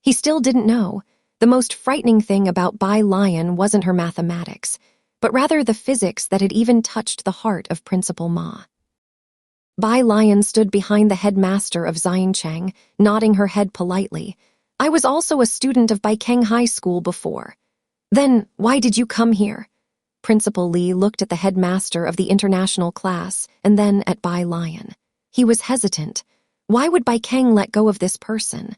He still didn't know. The most frightening thing about Bai Lian wasn't her mathematics, but rather the physics that had even touched the heart of Principal Ma. Bai Lian stood behind the headmaster of Xiangcheng, nodding her head politely. "I was also a student of Baikeng High School before." "Then why did you come here?" Principal Li looked at the headmaster of the international class and then at Bai Lian. He was hesitant. Why would Baikeng let go of this person?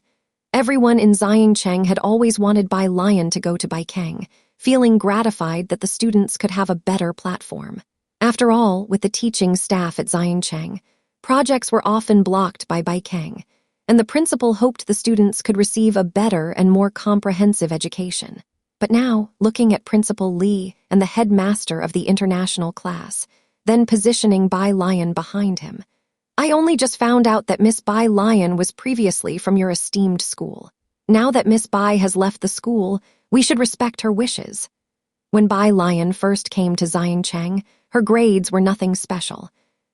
Everyone in Xiangcheng had always wanted Bai Lian to go to Baikeng, feeling gratified that the students could have a better platform. After all, with the teaching staff at Xiangcheng, projects were often blocked by Baikeng, and the principal hoped the students could receive a better and more comprehensive education. But now, looking at Principal Li and the headmaster of the international class, then positioning Bai Lian behind him, "I only just found out that Miss Bai Lian was previously from your esteemed school. Now that Miss Bai has left the school, we should respect her wishes." When Bai Lian first came to Xiangcheng, her grades were nothing special.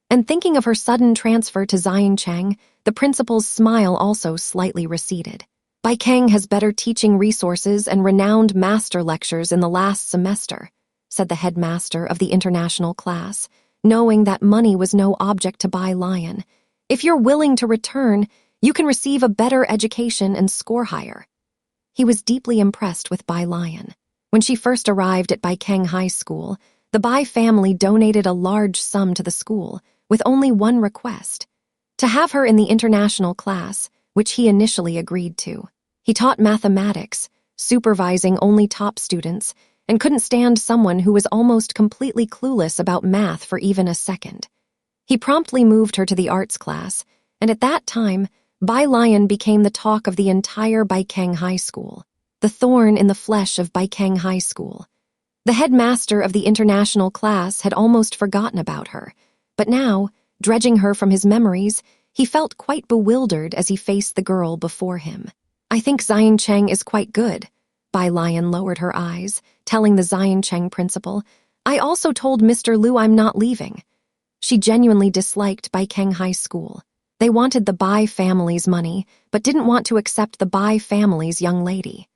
And thinking of her sudden transfer to Xiangcheng, the principal's smile also slightly receded. "Baikeng has better teaching resources and renowned master lectures in the last semester," said the headmaster of the international class, knowing that money was no object to Bai Lian. If you're willing to return, you can receive a better education and score higher. He was deeply impressed with Bai Lian. When she first arrived at Baikeng High School, the Bai family donated a large sum to the school, with only one request: to have her in the international class, which he initially agreed to. He taught mathematics, supervising only top students, and couldn't stand someone who was almost completely clueless about math for even a second. He promptly moved her to the arts class, and at that time, Bai Lian became the talk of the entire Baikeng High School, the thorn in the flesh of Baikeng High School. The headmaster of the international class had almost forgotten about her, but now, dredging her from his memories, he felt quite bewildered as he faced the girl before him. "I think Xiancheng is quite good." Bai Lian lowered her eyes, telling the Xiancheng principal, "I also told Mr. Liu I'm not leaving." She genuinely disliked Baikeng High School. They wanted the Bai family's money, but didn't want to accept the Bai family's young lady.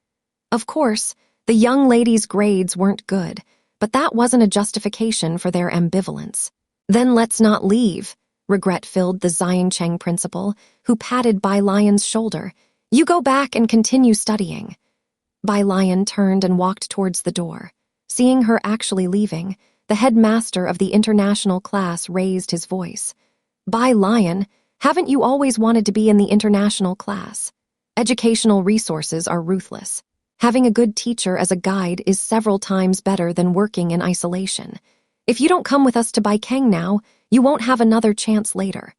Of course, the young lady's grades weren't good, but that wasn't a justification for their ambivalence. "Then let's not leave," regret filled the Xiancheng principal, who patted Bai Lian's shoulder. "You go back and continue studying." Bai Lian turned and walked towards the door. Seeing her actually leaving, the headmaster of the international class raised his voice. "Bai Lian, haven't you always wanted to be in the international class? Educational resources are ruthless. Having a good teacher as a guide is several times better than working in isolation. If you don't come with us to Baikeng now, you won't have another chance later."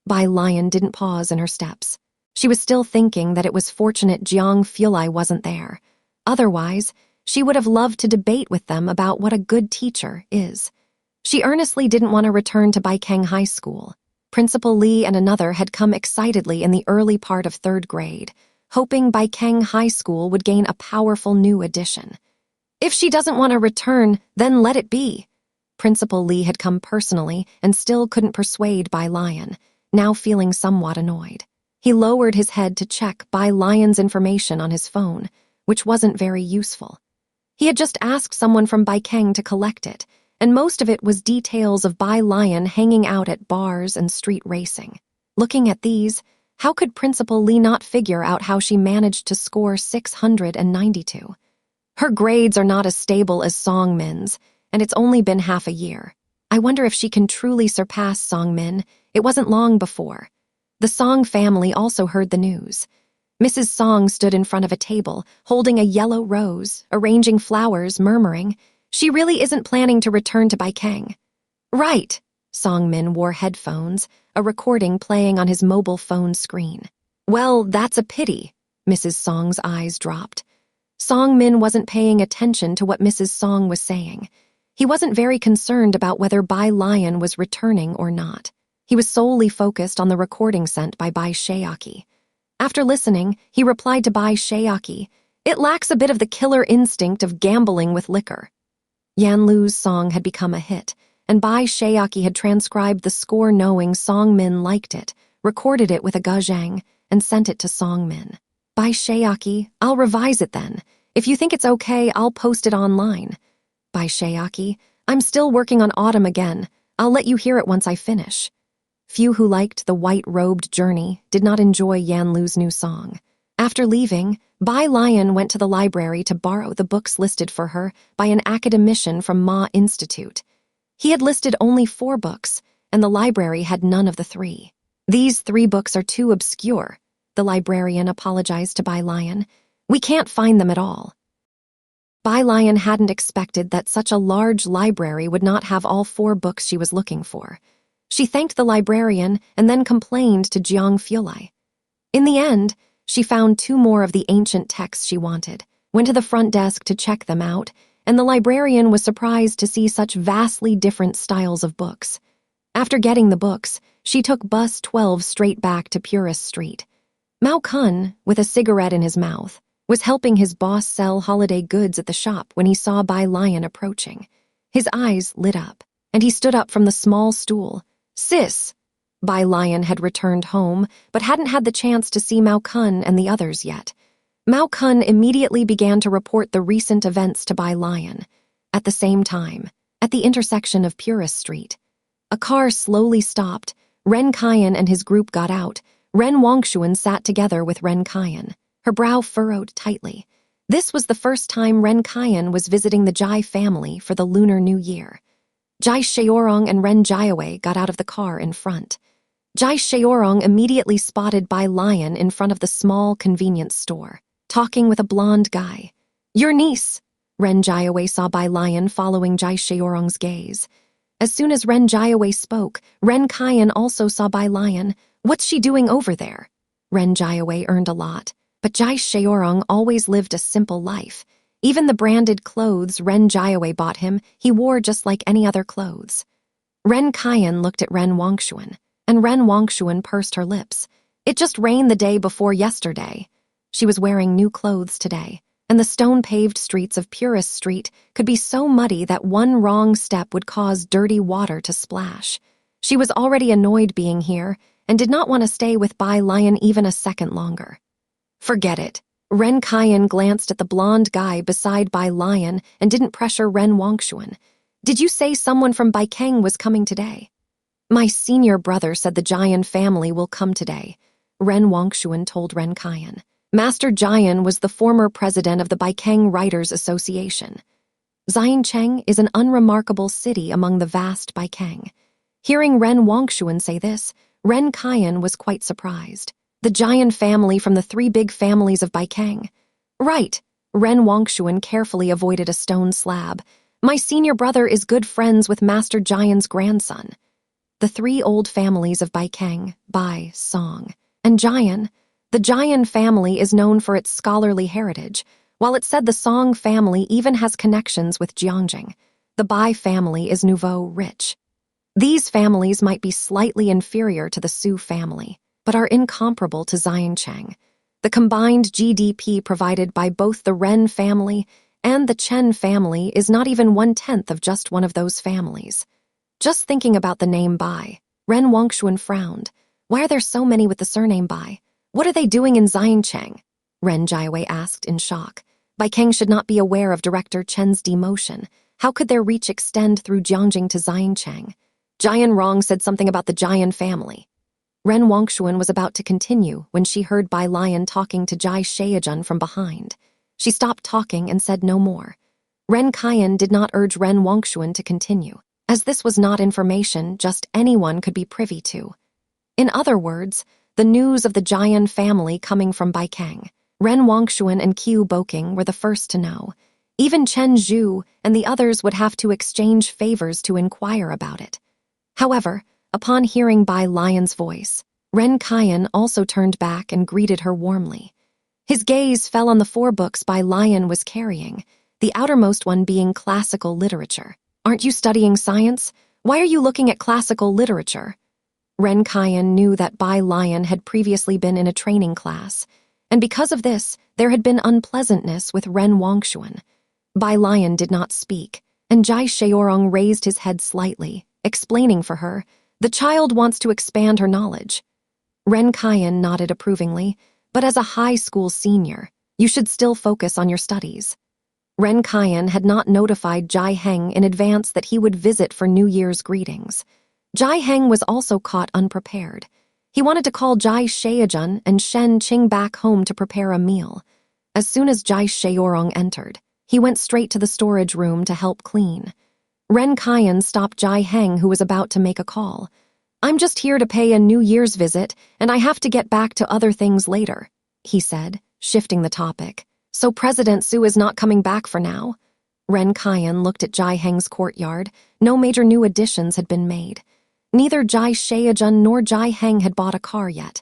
Bai Lian didn't pause in her steps. She was still thinking that it was fortunate Jiang Fulai wasn't there. Otherwise, she would have loved to debate with them about what a good teacher is. She earnestly didn't want to return to Baikeng High School. Principal Li and another had come excitedly in the early part of 3rd grade, hoping Baikeng High School would gain a powerful new addition. "If she doesn't want to return, then let it be." Principal Li had come personally and still couldn't persuade Bai Lian, now feeling somewhat annoyed. He lowered his head to check Bai Lian's information on his phone, which wasn't very useful. He had just asked someone from Baikeng to collect it, and most of it was details of Bai Lian hanging out at bars and street racing. Looking at these, how could Principal Li not figure out how she managed to score 692? Her grades are not as stable as Song Min's, and it's only been half a year. I wonder if she can truly surpass Song Min. It wasn't long before. The Song family also heard the news. Mrs. Song stood in front of a table, holding a yellow rose, arranging flowers, murmuring, "She really isn't planning to return to Baikeng." "Right." Song Min wore headphones, a recording playing on his mobile phone screen. "Well, that's a pity." Mrs. Song's eyes dropped. Song Min wasn't paying attention to what Mrs. Song was saying. He wasn't very concerned about whether Bai Lian was returning or not. He was solely focused on the recording sent by Bai Shayaki. After listening, he replied to Bai Shayaki, "It lacks a bit of the killer instinct of gambling with liquor." Yan Lu's song had become a hit, and Bai Shayaki had transcribed the score knowing Song Min liked it, recorded it with a gazhang, and sent it to Song Min. "Bai Shayaki, I'll revise it then. If you think it's okay, I'll post it online." "Bai Shayaki, I'm still working on Autumn again. I'll let you hear it once I finish." Few who liked the white-robed journey did not enjoy Yan Lu's new song. After leaving, Bai Lian went to the library to borrow the books listed for her by an academician from Ma Institute. He had listed only 4 books, and the library had none of the 3. "These 3 books are too obscure," the librarian apologized to Bai Lian. "We can't find them at all." Bai Lian hadn't expected that such a large library would not have all 4 books she was looking for. She thanked the librarian and then complained to Jiang Fulai. In the end, she found 2 more of the ancient texts she wanted, went to the front desk to check them out, and the librarian was surprised to see such vastly different styles of books. After getting the books, she took bus 12 straight back to Purist Street. Mao Kun, with a cigarette in his mouth, was helping his boss sell holiday goods at the shop when he saw Bai Lian approaching. His eyes lit up, and he stood up from the small stool. "Sis!" Bai Lian had returned home, but hadn't had the chance to see Mao Kun and the others yet. Mao Kun immediately began to report the recent events to Bai Lian. At the same time, at the intersection of Purist Street, A car slowly stopped. Ren Qian and his group got out. Ren Wanxuan sat together with Ren Qian, her brow furrowed tightly. This was the first time Ren Qian was visiting the Jai family for the Lunar New Year. Jai Sheorong and Ren Jiawei got out of the car in front. Jai Sheorong immediately spotted Bai Lian in front of the small convenience store, talking with a blonde guy. "Your niece!" Ren Jiawei saw Bai Lian following Jai Sheorong's gaze. As soon as Ren Jiawei spoke, Ren Qian also saw Bai Lian. "What's she doing over there?" Ren Jiawei earned a lot, but Jai Sheorong always lived a simple life. Even the branded clothes Ren Jiawei bought him, he wore just like any other clothes. Ren Qian looked at Ren Wanxuan, and Ren Wanxuan pursed her lips. It just rained the day before yesterday. She was wearing new clothes today, and the stone-paved streets of Purist Street could be so muddy that one wrong step would cause dirty water to splash. She was already annoyed being here, and did not want to stay with Bai Lian even a second longer. "Forget it." Ren Qian glanced at the blonde guy beside Bai Lian and didn't pressure Ren Wanxuan. "Did you say someone from Baikeng was coming today?" "My senior brother said the Jian family will come today," Ren Wanxuan told Ren Qian. Master Jian was the former president of the Baikeng Writers Association. Xiancheng is an unremarkable city among the vast Baikeng. Hearing Ren Wanxuan say this, Ren Qian was quite surprised. The Jian family from the three big families of Baikeng. "Right." Ren Wanxuan carefully avoided a stone slab. "My senior brother is good friends with Master Jian's grandson." The three old families of Baikeng, Bai, Song, and Jian. The Jian family is known for its scholarly heritage, while it's said the Song family even has connections with Jiangjing. The Bai family is nouveau rich. These families might be slightly inferior to the Su family, but are incomparable to Xiancheng. The combined GDP provided by both the Ren family and the Chen family is not even 1/10 of just one of those families. Just thinking about the name Bai, Ren Wanxuan frowned. Why are there so many with the surname Bai? What are they doing in Xiancheng? Ren Jiawei asked in shock. Baikeng should not be aware of Director Chen's demotion. How could their reach extend through Jiangjing to Xiancheng? Jian Rong said something about the Jian family. Ren Wanxuan was about to continue when she heard Bai Lian talking to Jai Sheijun from behind. She stopped talking and said no more. Ren Qian did not urge Ren Wanxuan to continue, as this was not information just anyone could be privy to. In other words, the news of the Jian family coming from Baikeng. Ren Wanxuan and Qiu Boking were the first to know. Even Chen Zhu and the others would have to exchange favors to inquire about it. However, upon hearing Bai Lian's voice, Ren Qian also turned back and greeted her warmly. His gaze fell on the 4 books Bai Lian was carrying, the outermost one being classical literature. "Aren't you studying science? Why are you looking at classical literature?" Ren Qian knew that Bai Lian had previously been in a training class, and because of this, there had been unpleasantness with Ren Wanxuan. Bai Lian did not speak, and Jai Sheorong raised his head slightly, explaining for her, "The child wants to expand her knowledge." Ren Qian nodded approvingly, "But as a high school senior, you should still focus on your studies." Ren Qian had not notified Jai Heng in advance that he would visit for New Year's greetings. Jai Heng was also caught unprepared. He wanted to call Jai Sheijun and Shen Qing back home to prepare a meal. As soon as Jai Sheorong entered, he went straight to the storage room to help clean. Ren Qian stopped Jai Heng, who was about to make a call. "I'm just here to pay a New Year's visit, and I have to get back to other things later," he said, shifting the topic. "So President Su is not coming back for now?" Ren Qian looked at Jai Heng's courtyard. No major new additions had been made. Neither Jai Sheijun nor Jai Heng had bought a car yet.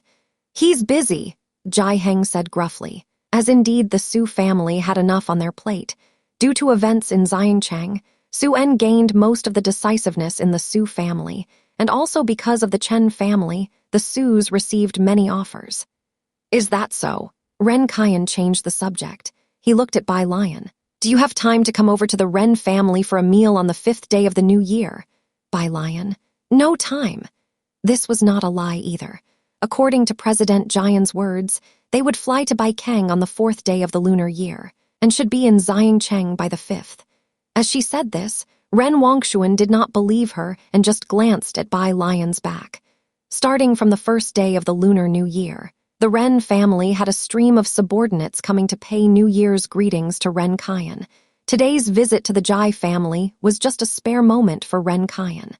"He's busy," Jai Heng said gruffly, as indeed the Su family had enough on their plate. Due to events in Xiancheng, Su En gained most of the decisiveness in the Su family, and also because of the Chen family, the Sus received many offers. "Is that so?" Ren Qian changed the subject. He looked at Bai Lian. "Do you have time to come over to the Ren family for a meal on the 5th day of the new year?" Bai Lian: "No time." This was not a lie either. According to President Jian's words, they would fly to Baikeng on the 4th day of the lunar year, and should be in Xiancheng by the 5th. As she said this, Ren Wanxuan did not believe her and just glanced at Bai Lian's back. Starting from the first day of the Lunar New Year, the Ren family had a stream of subordinates coming to pay New Year's greetings to Ren Qian. Today's visit to the Jai family was just a spare moment for Ren Qian.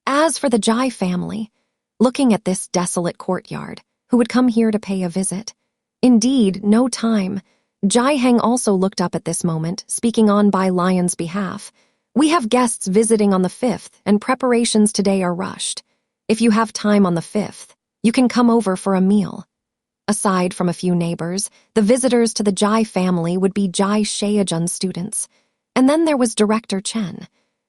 As for the Jai family, looking at this desolate courtyard, who would come here to pay a visit? Indeed, no time. Jai Heng also looked up at this moment, speaking on Bai Lian's behalf. We have guests visiting on the 5th, and preparations today are rushed. If you have time on the 5th, you can come over for a meal. Aside from a few neighbors, the visitors to the Jai family would be Jai Sheajun students. And then there was Director Chen.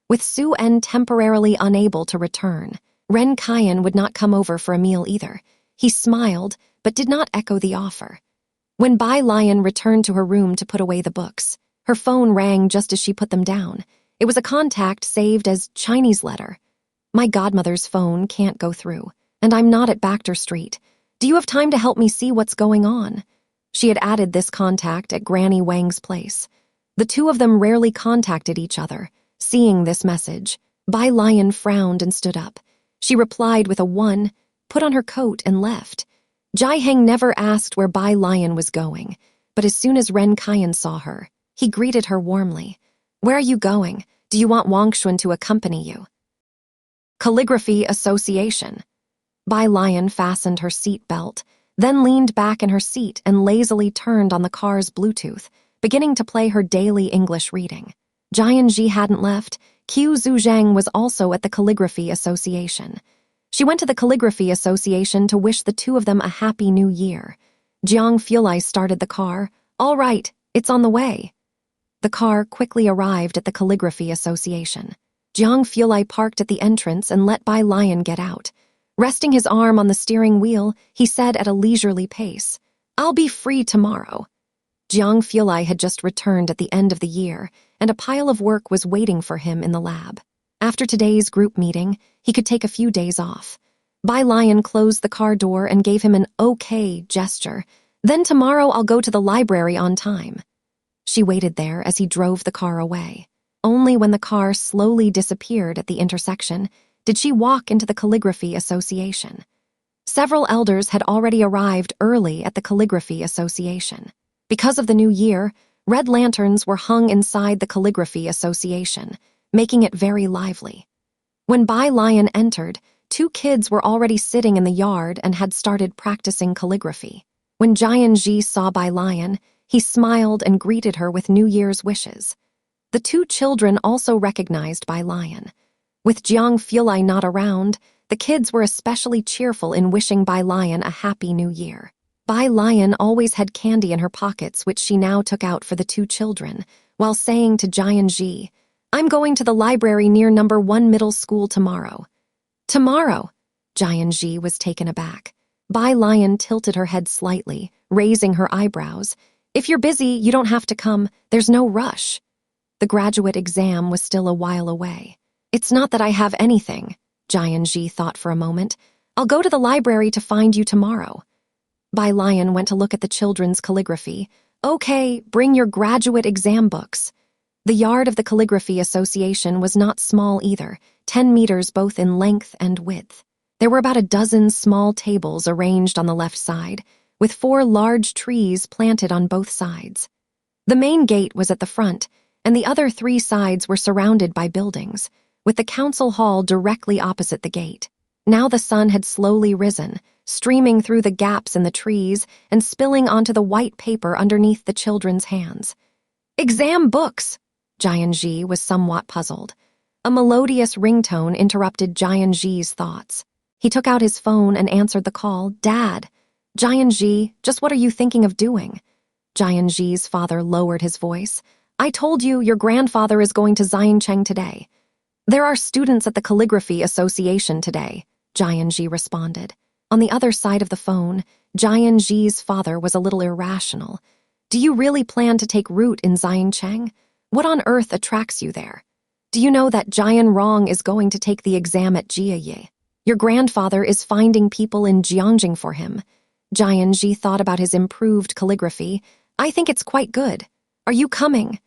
With Su En temporarily unable to return, Ren Qian would not come over for a meal either. He smiled, but did not echo the offer. When Bai Lian returned to her room to put away the books, her phone rang just as she put them down. It was a contact saved as Chinese letter. My godmother's phone can't go through, and I'm not at Baxter Street. Do you have time to help me see what's going on? She had added this contact at Granny Wang's place. The two of them rarely contacted each other. Seeing this message, Bai Lian frowned and stood up. She replied with a 1, put on her coat and left. Jai Heng never asked where Bai Lian was going, but as soon as Ren Qian saw her, he greeted her warmly. Where are you going? Do you want Wanxuan to accompany you? Calligraphy Association. Bai Lian fastened her seat belt, then leaned back in her seat and lazily turned on the car's Bluetooth, beginning to play her daily English reading. Jianji hadn't left. Qiu Zuzhang was also at the Calligraphy Association. She went to the Calligraphy Association to wish the two of them a happy new year. Jiang Fulai started the car. All right, it's on the way. The car quickly arrived at the Calligraphy Association. Jiang Fulai parked at the entrance and let Bai Lian get out. Resting his arm on the steering wheel, he said at a leisurely pace, I'll be free tomorrow. Jiang Fulai had just returned at the end of the year, and a pile of work was waiting for him in the lab. After today's group meeting, he could take a few days off. Bai Lian closed the car door and gave him an okay gesture. Then tomorrow I'll go to the library on time. She waited there as he drove the car away. Only when the car slowly disappeared at the intersection did she walk into the Calligraphy Association. Several elders had already arrived early at the Calligraphy Association. Because of the new year, red lanterns were hung inside the Calligraphy Association, making it very lively. When Bai Lian entered, 2 kids were already sitting in the yard and had started practicing calligraphy. When Jianji saw Bai Lian, he smiled and greeted her with New Year's wishes. The 2 children also recognized Bai Lian. With Jiang Fulai not around, the kids were especially cheerful in wishing Bai Lian a happy new year. Bai Lian always had candy in her pockets, which she now took out for the 2 children, while saying to Jianji, I'm going to the library near number 1 middle school tomorrow. Tomorrow? Jianji was taken aback. Bai Lian tilted her head slightly, raising her eyebrows. If you're busy, you don't have to come. There's no rush. The graduate exam was still a while away. It's not that I have anything, Jianji thought for a moment. I'll go to the library to find you tomorrow. Bai Lian went to look at the children's calligraphy. Okay, bring your graduate exam books. The yard of the Calligraphy Association was not small either, 10 meters both in length and width. There were about a dozen small tables arranged on the left side, with 4 large trees planted on both sides. The main gate was at the front, and the other 3 sides were surrounded by buildings, with the council hall directly opposite the gate. Now the sun had slowly risen, streaming through the gaps in the trees and spilling onto the white paper underneath the children's hands. Exam books! Jianji was somewhat puzzled. A melodious ringtone interrupted Jianji's thoughts. He took out his phone and answered the call. Dad! Jianji, just what are you thinking of doing? Jianji's father lowered his voice. I told you your grandfather is going to Xiancheng today. There are students at the Calligraphy Association today, Jianji responded. On the other side of the phone, Jianji's father was a little irrational. Do you really plan to take root in Xiancheng? What on earth attracts you there? Do you know that Jian Rong is going to take the exam at Jiaye? Your grandfather is finding people in Jiangjing for him. Jianji thought about his improved calligraphy. I think it's quite good. Are you coming?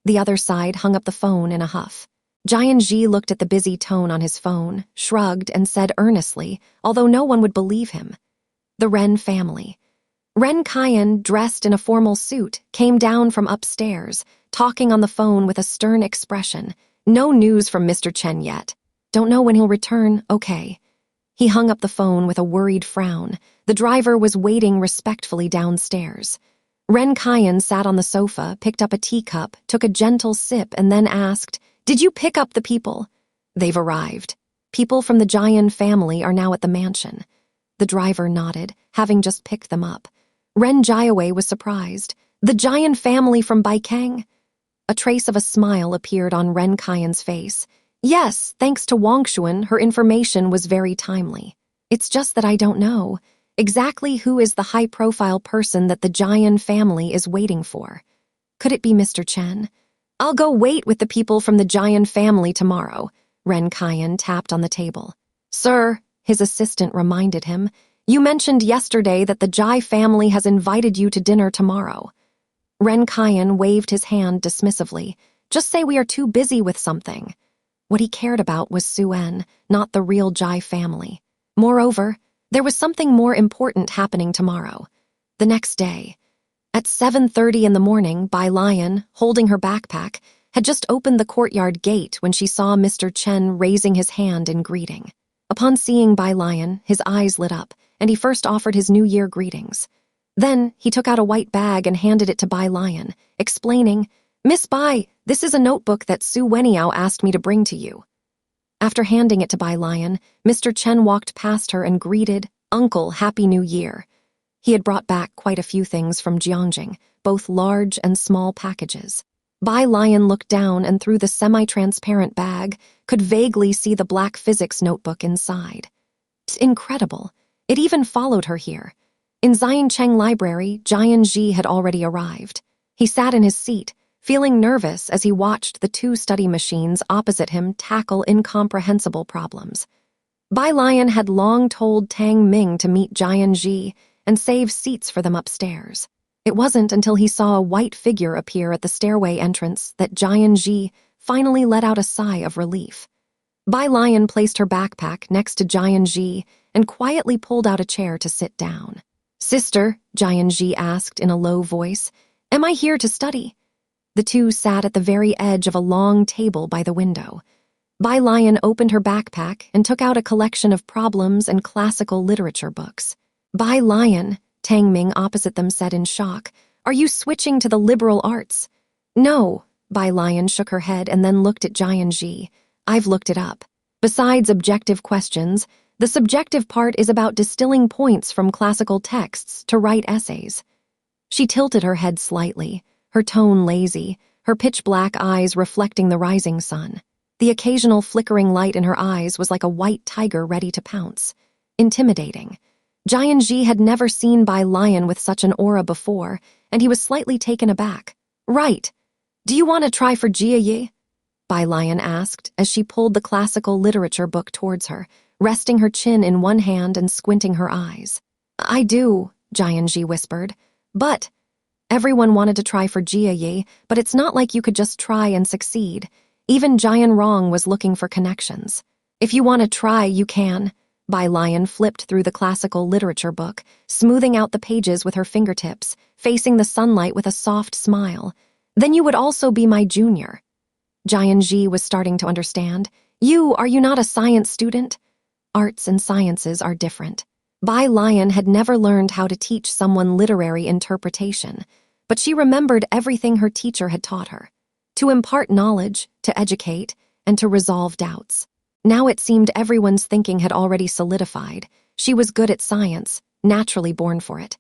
The other side hung up the phone in a huff. Jian Ji looked at the busy tone on his phone, shrugged, and said earnestly, although no one would believe him. The Ren family. Ren Qian, dressed in a formal suit, came down from upstairs, talking on the phone with a stern expression. No news from Mr. Chen yet. Don't know when he'll return, okay. He hung up the phone with a worried frown. The driver was waiting respectfully downstairs. Ren Qian sat on the sofa, picked up a teacup, took a gentle sip, and then asked, "Did you pick up the people?" "They've arrived. People from the Jian family are now at the mansion." The driver nodded, having just picked them up. Ren Jiawei was surprised. "The Jian family from Baikang?" A trace of a smile appeared on Ren Qian's face. "Yes, thanks to Wanxuan, her information was very timely. It's just that I don't know exactly who is the high-profile person that the Jian family is waiting for. Could it be Mr. Chen? I'll go wait with the people from the Jian family tomorrow." Ren Qian tapped on the table. "Sir," his assistant reminded him, "you mentioned yesterday that the Jai family has invited you to dinner tomorrow." Ren Qian waved his hand dismissively. "Just say we are too busy with something." What he cared about was Suen, not the real Jai family. Moreover, there was something more important happening tomorrow. The next day. At 7:30 in the morning, Bai Lian, holding her backpack, had just opened the courtyard gate when she saw Mr. Chen raising his hand in greeting. Upon seeing Bai Lian, his eyes lit up, and he first offered his New Year greetings. Then he took out a white bag and handed it to Bai Lian, explaining, "Miss Bai, this is a notebook that Su Weniao asked me to bring to you." After handing it to Bai Lian, Mr. Chen walked past her and greeted, "Uncle, Happy New Year." He had brought back quite a few things from Jiangjing, both large and small packages. Bai Lian looked down and through the semi-transparent bag could vaguely see the black physics notebook inside. It's incredible. It even followed her here. In Xiancheng Library, Jian Ji had already arrived. He sat in his seat, feeling nervous as he watched the two study machines opposite him tackle incomprehensible problems. Bai Lian had long told Tang Ming to meet Jian Ji and save seats for them upstairs. It wasn't until he saw a white figure appear at the stairway entrance that Jian Ji finally let out a sigh of relief. Bai Lian placed her backpack next to Jian Ji and quietly pulled out a chair to sit down. "Sister," Jian Ji asked in a low voice, "am I here to study?" The two sat at the very edge of a long table by the window. Bai Lian opened her backpack and took out a collection of problems and classical literature books. "Bai Lian," Tang Ming opposite them said in shock, "are you switching to the liberal arts?" "No," Bai Lian shook her head and then looked at Jian Ji. "I've looked it up. Besides objective questions, the subjective part is about distilling points from classical texts to write essays." She tilted her head slightly, her tone lazy, her pitch-black eyes reflecting the rising sun. The occasional flickering light in her eyes was like a white tiger ready to pounce. Intimidating. Jian Ji had never seen Bai Lian with such an aura before, and he was slightly taken aback. "Right. Do you want to try for Jia Yi?" Bai Lian asked as she pulled the classical literature book towards her, resting her chin in one hand and squinting her eyes. "I do," Jian Ji whispered. "But..." Everyone wanted to try for Jia Yi, but it's not like you could just try and succeed. Even Jian Rong was looking for connections. "If you want to try, you can." Bai Lian flipped through the classical literature book, smoothing out the pages with her fingertips, facing the sunlight with a soft smile. "Then you would also be my junior." Jian Ji was starting to understand. Are you not a science student?" Arts and sciences are different. Bai Lian had never learned how to teach someone literary interpretation, but she remembered everything her teacher had taught her. To impart knowledge, to educate, and to resolve doubts. Now it seemed everyone's thinking had already solidified. She was good at science, naturally born for it.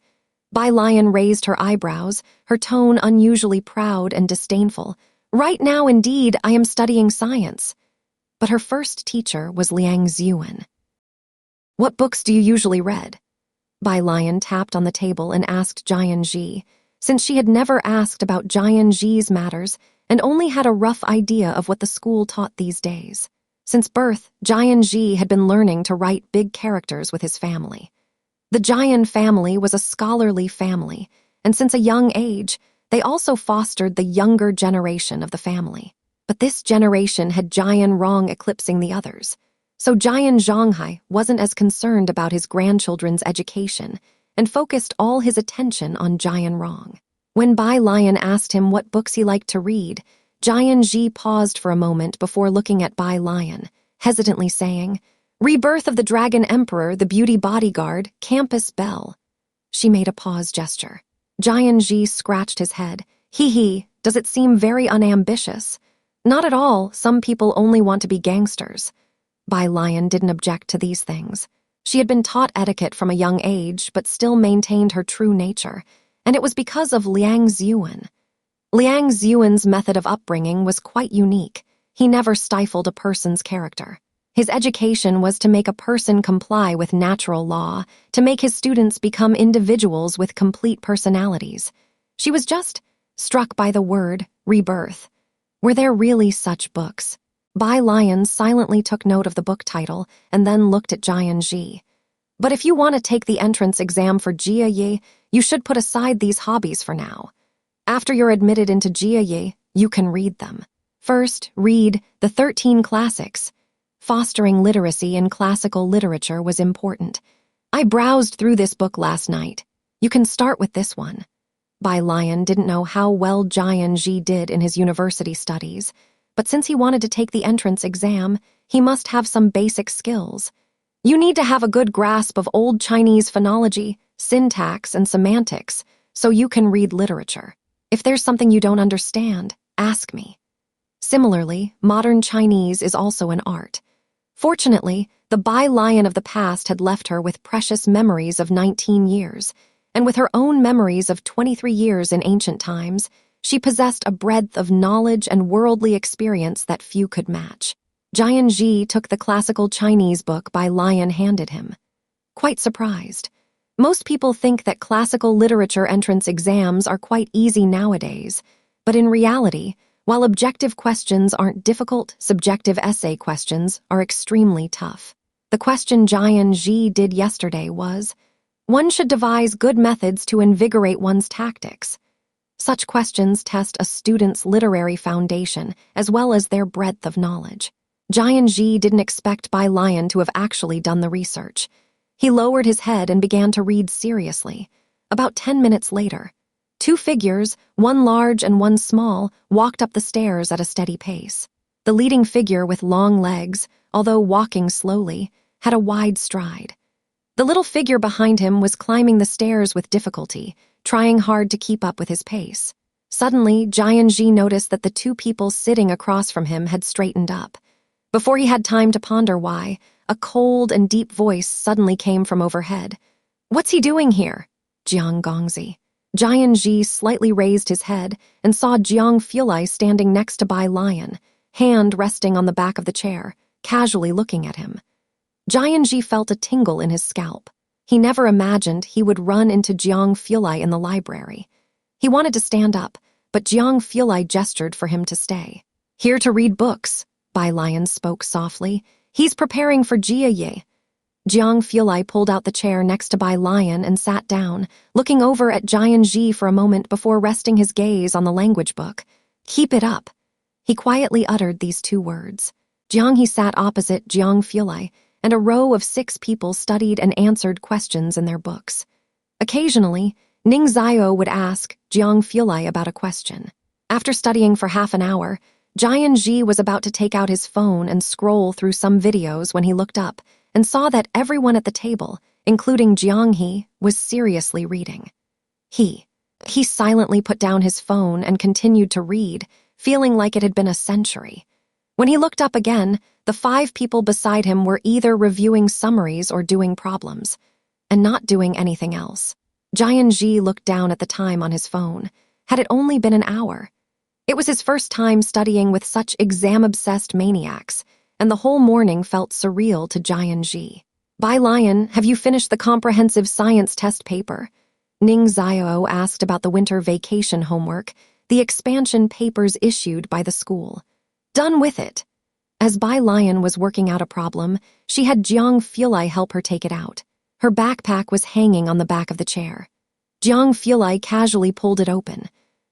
Bai Lian raised her eyebrows, her tone unusually proud and disdainful. "Right now, indeed, I am studying science." But her first teacher was Liang Ziyuan. "What books do you usually read?" Bai Lian tapped on the table and asked Jian Ji, since she had never asked about Jian Ji's matters and only had a rough idea of what the school taught these days. Since birth, Jian Ji had been learning to write big characters with his family. The Jian family was a scholarly family, and since a young age, they also fostered the younger generation of the family. But this generation had Jian Rong eclipsing the others. So Jian Zhonghai wasn't as concerned about his grandchildren's education and focused all his attention on Jian Rong. When Bai Lian asked him what books he liked to read, Jian Ji paused for a moment before looking at Bai Lian, hesitantly saying, "Rebirth of the Dragon Emperor, The Beauty Bodyguard, Campus Belle." She made a pause gesture. Jian Ji scratched his head. Hee, does it seem very unambitious? Not at all, some people only want to be gangsters. Bai Lian didn't object to these things. She had been taught etiquette from a young age, but still maintained her true nature, and it was because of Liang Ziyuan. Liang Ziyuan's method of upbringing was quite unique. He never stifled a person's character. His education was to make a person comply with natural law, to make his students become individuals with complete personalities. She was just struck by the word rebirth. Were there really such books? Bai Lian silently took note of the book title and then looked at Jian Ji. But if you want to take the entrance exam for Jia Yi, you should put aside these hobbies for now. After you're admitted into Jia Yi, you can read them. First, read the 13 classics. Fostering literacy in classical literature was important. I browsed through this book last night. You can start with this one. Bai Lian didn't know how well Jian Ji did in his university studies, but since he wanted to take the entrance exam, he must have some basic skills. You need to have a good grasp of Old Chinese phonology, syntax, and semantics, so you can read literature. If there's something you don't understand, ask me. Similarly, modern Chinese is also an art. Fortunately, the Bai Lian of the past had left her with precious memories of 19 years, and with her own memories of 23 years in ancient times, she possessed a breadth of knowledge and worldly experience that few could match. Jian Ji took the classical Chinese book Bai Lian handed him. Quite surprised. Most people think that classical literature entrance exams are quite easy nowadays, but in reality, while objective questions aren't difficult, subjective essay questions are extremely tough. The question Jian Ji did yesterday was, one should devise good methods to invigorate one's tactics. Such questions test a student's literary foundation as well as their breadth of knowledge. Jian Ji didn't expect Bai Lian to have actually done the research. He lowered his head and began to read seriously. About 10 minutes later, 2 figures, one large and one small, walked up the stairs at a steady pace. The leading figure with long legs, although walking slowly, had a wide stride. The little figure behind him was climbing the stairs with difficulty, trying hard to keep up with his pace. Suddenly, Jian Ji noticed that the 2 people sitting across from him had straightened up. Before he had time to ponder why, a cold and deep voice suddenly came from overhead. "What's he doing here?" Jiang Gongzi. Jian Ji slightly raised his head and saw Jiang Fulai standing next to Bai Lian, hand resting on the back of the chair, casually looking at him. Jian Ji felt a tingle in his scalp. He never imagined he would run into Jiang Fulai in the library. He wanted to stand up, but Jiang Fulai gestured for him to stay. "Here to read books," Bai Lian spoke softly. "He's preparing for Jia Yi." Jiang Fulai pulled out the chair next to Bai Lian and sat down, looking over at Jian Ji for a moment before resting his gaze on the language book. "Keep it up." He quietly uttered these 2 words. Jiang He sat opposite Jiang Fulai, and a row of 6 people studied and answered questions in their books. Occasionally, Ning Zio would ask Jiang Fulai about a question. After studying for half an hour, Jian Ji was about to take out his phone and scroll through some videos when he looked up and saw that everyone at the table, including Jiang He, was seriously reading. He silently put down his phone and continued to read, feeling like it had been a century. When he looked up again, the 5 people beside him were either reviewing summaries or doing problems, and not doing anything else. Jian Ji looked down at the time on his phone. Had it only been an hour? It was his first time studying with such exam-obsessed maniacs, and the whole morning felt surreal to Jian Ji. "Bai Lian, have you finished the comprehensive science test paper?" Ning Zio asked about the winter vacation homework, the expansion papers issued by the school. "Done with it." As Bai Lian was working out a problem, she had Jiang Fulai help her take it out. Her backpack was hanging on the back of the chair. Jiang Fulai casually pulled it open.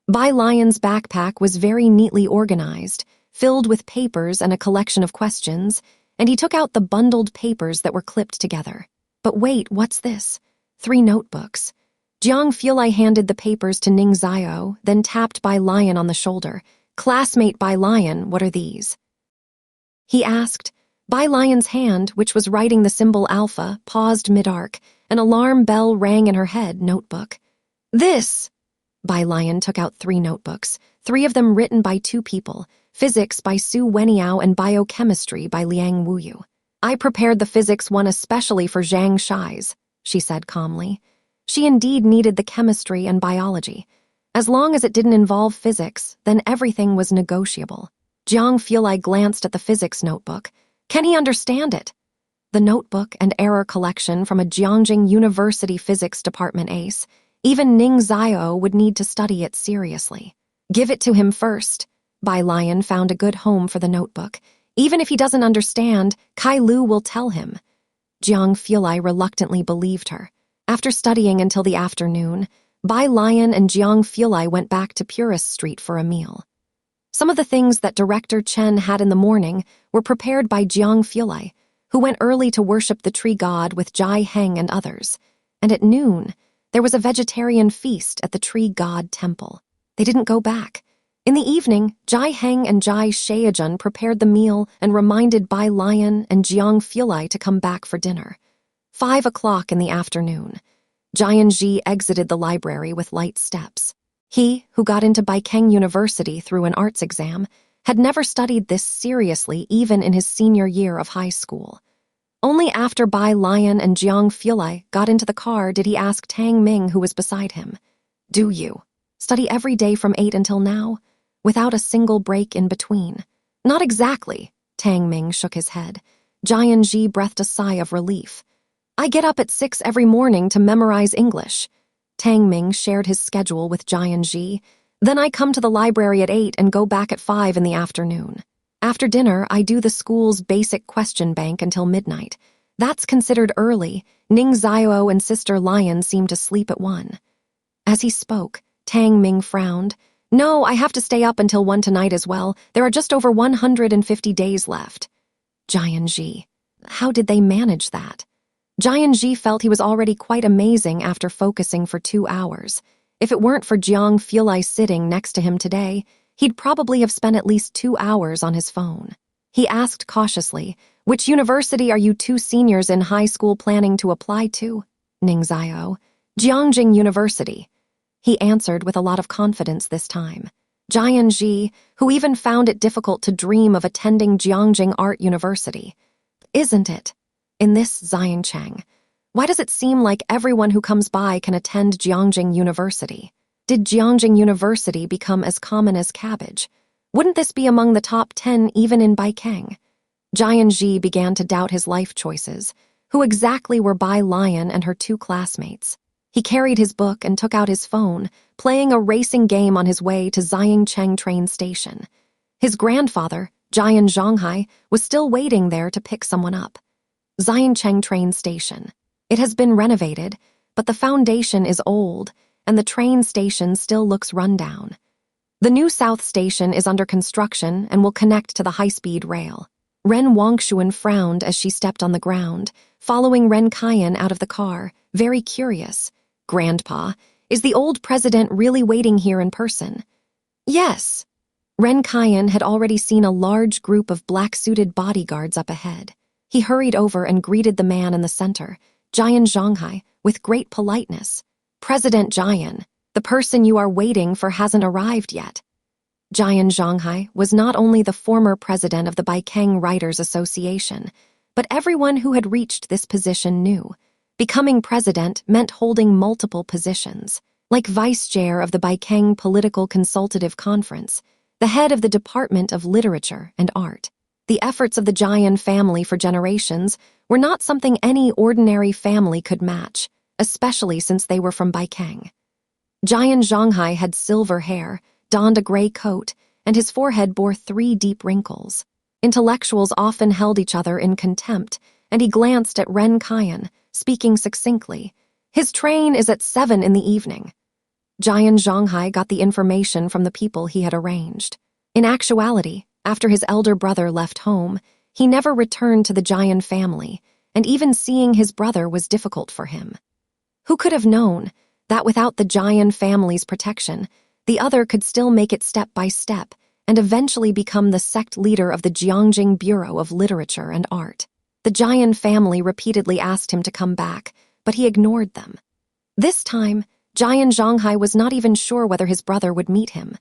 Bai Lian's backpack was very neatly organized, filled with papers and a collection of questions, and he took out the bundled papers that were clipped together. But wait, what's this? 3 notebooks. Jiang Fulai handed the papers to Ning Xiao, then tapped Bai Lian on the shoulder. "Classmate Bai Lian, what are these?" he asked. Bai Lian's hand, which was writing the symbol alpha, paused mid-arc. An alarm bell rang in her head. Notebook. "This!" Bai Lian took out 3 notebooks, 3 of them written by 2 people, physics by Su Weniao and biochemistry by Liang Wuyu. "I prepared the physics one especially for Zhang Shai's," she said calmly. She indeed needed the chemistry and biology. As long as it didn't involve physics, then everything was negotiable. Jiang Fulai glanced at the physics notebook. Can he understand it? The notebook and error collection from a Jiangjing University physics department ace. Even Ning Xiao would need to study it seriously. Give it to him first. Bai Lian found a good home for the notebook. Even if he doesn't understand, Kai Lu will tell him. Jiang Fulai reluctantly believed her. After studying until the afternoon, Bai Lian and Jiang Fulai went back to Purist Street for a meal. Some of the things that Director Chen had in the morning were prepared by Jiang Fulai, who went early to worship the tree god with Jai Heng and others. And at noon, there was a vegetarian feast at the tree god temple. They didn't go back. In the evening, Jai Heng and Jai Shaojun prepared the meal and reminded Bai Lian and Jiang Fulai to come back for dinner. 5 o'clock in the afternoon, Jian Ji exited the library with light steps. He, who got into Baikeng University through an arts exam, had never studied this seriously even in his senior year of high school. Only after Bai Lian and Jiang Fulai got into the car did he ask Tang Ming, who was beside him, "Do you study every day from 8 until now, without a single break in between?" "Not exactly," Tang Ming shook his head. Jian Ji breathed a sigh of relief. "I get up at 6 every morning to memorize English." Tang Ming shared his schedule with Jian Ji. "Then I come to the library at 8 and go back at 5 in the afternoon. After dinner, I do the school's basic question bank until midnight. That's considered early. Ning Xiao and Sister Lion seem to sleep at 1. As he spoke, Tang Ming frowned. "No, I have to stay up until 1 tonight as well. There are just over 150 days left." Jian Ji. How did they manage that? Jian Ji felt he was already quite amazing after focusing for 2 hours. If it weren't for Jiang Fulai sitting next to him today, he'd probably have spent at least 2 hours on his phone. He asked cautiously, "Which university are you 2 seniors in high school planning to apply to?" Ning Xiao. "Jiangjing University." He answered with a lot of confidence this time. Jian Ji, who even found it difficult to dream of attending Jiangjing Art University. Isn't it? In this Xiancheng, why does it seem like everyone who comes by can attend Jiangjing University? Did Jiangjing University become as common as cabbage? Wouldn't this be among the top 10 even in Baikeng? Jian Ji began to doubt his life choices. Who exactly were Bai Lian and her 2 classmates? He carried his book and took out his phone, playing a racing game on his way to Xiancheng train station. His grandfather, Jian Zhonghai, was still waiting there to pick someone up. Xiancheng train station. It has been renovated, but the foundation is old, and the train station still looks rundown. The new South Station is under construction and will connect to the high-speed rail. Ren Wanxuan frowned as she stepped on the ground, following Ren Qian out of the car, very curious. "Grandpa, is the old president really waiting here in person?" "Yes." Ren Qian had already seen a large group of black-suited bodyguards up ahead. He hurried over and greeted the man in the center, Jian Zhonghai, with great politeness. "President Jian, the person you are waiting for hasn't arrived yet." Jian Zhonghai was not only the former president of the Baikeng Writers Association, but everyone who had reached this position knew. Becoming president meant holding multiple positions, like vice chair of the Baikeng Political Consultative Conference, the head of the Department of Literature and Art. The efforts of the Jian family for generations were not something any ordinary family could match, especially since they were from Baikeng. Jian Zhonghai had silver hair, donned a gray coat, and his forehead bore 3 deep wrinkles. Intellectuals often held each other in contempt, and he glanced at Ren Qian, speaking succinctly. "His train is at 7 in the evening." Jian Zhonghai got the information from the people he had arranged. In actuality, After his elder brother left home, he never returned to the Jian family, and even seeing his brother was difficult for him. Who could have known that without the Jian family's protection, the other could still make it step by step and eventually become the sect leader of the Jiangjing Bureau of Literature and Art? The Jian family repeatedly asked him to come back, but he ignored them. This time, Jian Zhonghai was not even sure whether his brother would meet him.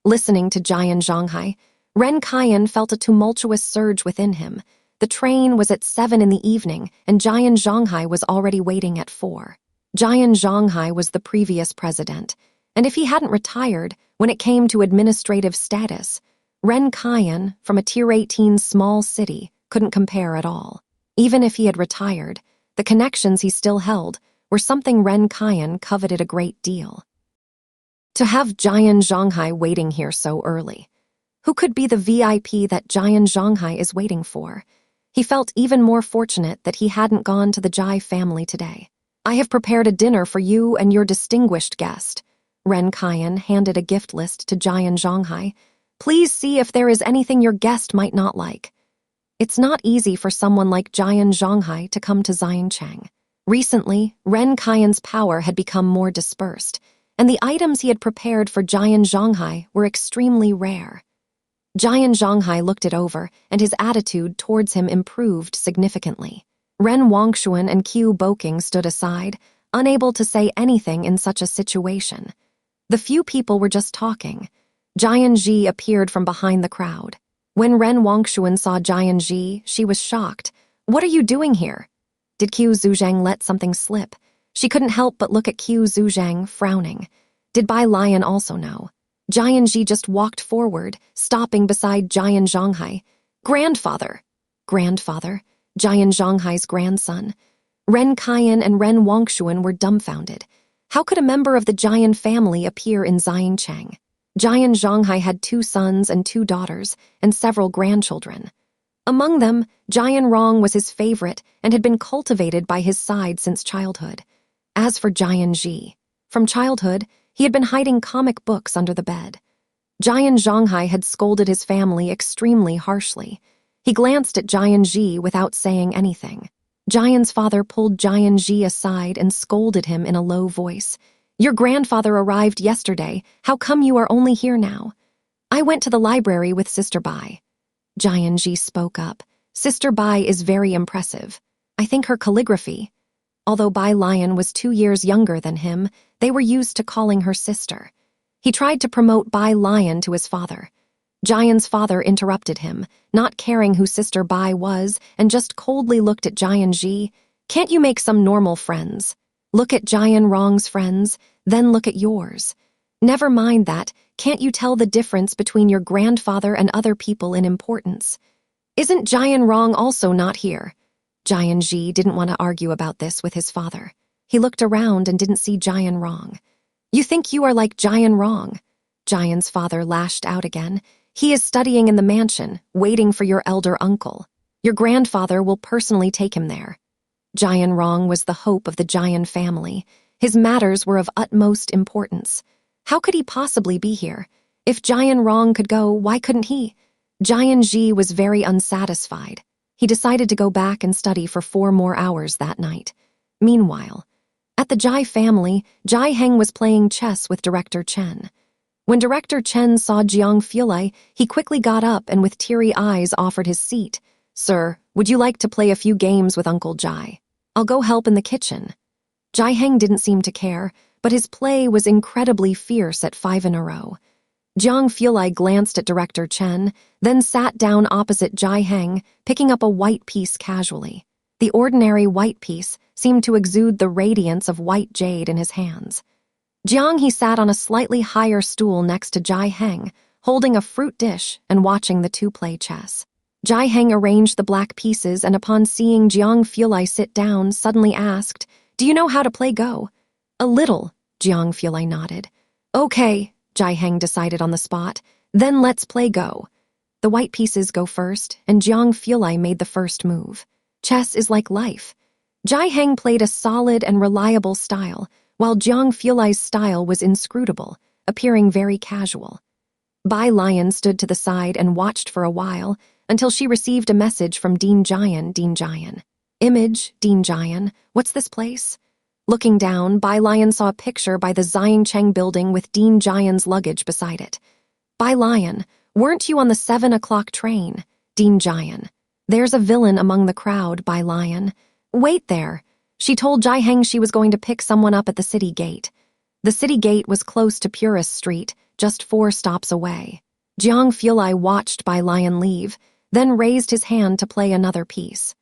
Listening to Jian Zhonghai, Ren Qian felt a tumultuous surge within him. The train was at 7 in the evening, and Jian Zhonghai was already waiting at 4. Jian Zhonghai was the previous president, and if he hadn't retired when it came to administrative status, Ren Qian, from a Tier 18 small city, couldn't compare at all. Even if he had retired, the connections he still held were something Ren Qian coveted a great deal. To have Jian Zhonghai waiting here so early. Who could be the VIP that Jian Zhonghai is waiting for? He felt even more fortunate that he hadn't gone to the Jai family today. I have prepared a dinner for you and your distinguished guest. Ren Qian handed a gift list to Jian Zhonghai. Please see if there is anything your guest might not like. It's not easy for someone like Jian Zhonghai to come to Xiancheng. Recently, Ren Qian's power had become more dispersed, and the items he had prepared for Jian Zhonghai were extremely rare. Jian Zhonghai looked it over, and his attitude towards him improved significantly. Ren Wanxuan and Qiu Boking stood aside, unable to say anything in such a situation. The few people were just talking. Jian Ji appeared from behind the crowd. When Ren Wanxuan saw Jian Ji, she was shocked. What are you doing here? Did Qiu Zuzhang let something slip? She couldn't help but look at Qiu Zuzhang, frowning. Did Bai Lian also know? Jian Ji just walked forward, stopping beside Jian Zhonghai. Grandfather! Grandfather? Jian Zhonghai's grandson. Ren Qian and Ren Wanxuan were dumbfounded. How could a member of the Jian family appear in Xiancheng? Jian Zhonghai had 2 sons and 2 daughters, and several grandchildren. Among them, Jian Rong was his favorite and had been cultivated by his side since childhood. As for Jian Ji, from childhood, he had been hiding comic books under the bed. Jian Zhonghai had scolded his family extremely harshly. He glanced at Jian Ji without saying anything. Jian's father pulled Jian Ji aside and scolded him in a low voice. Your grandfather arrived yesterday. How come you are only here now? I went to the library with Sister Bai. Jian Ji spoke up. Sister Bai is very impressive. I think her calligraphy. Although Bai Lian was 2 years younger than him, they were used to calling her sister. He tried to promote Bai Lian to his father. Jian's father interrupted him, not caring who Sister Bai was, and just coldly looked at Jian Ji. Can't you make some normal friends? Look at Jian Rong's friends, then look at yours. Never mind that, can't you tell the difference between your grandfather and other people in importance? Isn't Jian Rong also not here? Jian Ji didn't want to argue about this with his father. He looked around and didn't see Jian Rong. You think you are like Jian Rong? Jian's father lashed out again. He is studying in the mansion, waiting for your elder uncle. Your grandfather will personally take him there. Jian Rong was the hope of the Jian family. His matters were of utmost importance. How could he possibly be here? If Jian Rong could go, why couldn't he? Jian Ji was very unsatisfied. He decided to go back and study for 4 more hours that night. Meanwhile, at the Jai family, Jai Heng was playing chess with Director Chen. When Director Chen saw Jiang Fulai, he quickly got up and with teary eyes offered his seat. Sir, would you like to play a few games with Uncle Jai? I'll go help in the kitchen. Jai Heng didn't seem to care, but his play was incredibly fierce at 5 in a row. Jiang Fulai glanced at Director Chen, then sat down opposite Jai Heng, picking up a white piece casually. The ordinary white piece seemed to exude the radiance of white jade in his hands. Jiang he sat on a slightly higher stool next to Jai Heng, holding a fruit dish and watching the two play chess. Jai Heng arranged the black pieces and upon seeing Jiang Fulai sit down, suddenly asked, Do you know how to play Go? A little, Jiang Fulai nodded. Okay, Jai Heng decided on the spot. Then let's play Go. The white pieces go first, and Jiang Fulai made the first move. Chess is like life. Jai Heng played a solid and reliable style, while Jiang Fulai's style was inscrutable, appearing very casual. Bai Lian stood to the side and watched for a while until she received a message from Dean Jian. Image, Dean Jian, what's this place? Looking down, Bai Lian saw a picture by the Xiangcheng building with Dean Jian's luggage beside it. Bai Lian, weren't you on the 7 o'clock train? Dean Jian. There's a villain among the crowd, Bai Lian. Wait there. She told Jai Heng she was going to pick someone up at the city gate. The city gate was close to Purist Street, just 4 stops away. Jiang Fulai watched Bai Lian leave, then raised his hand to play another piece.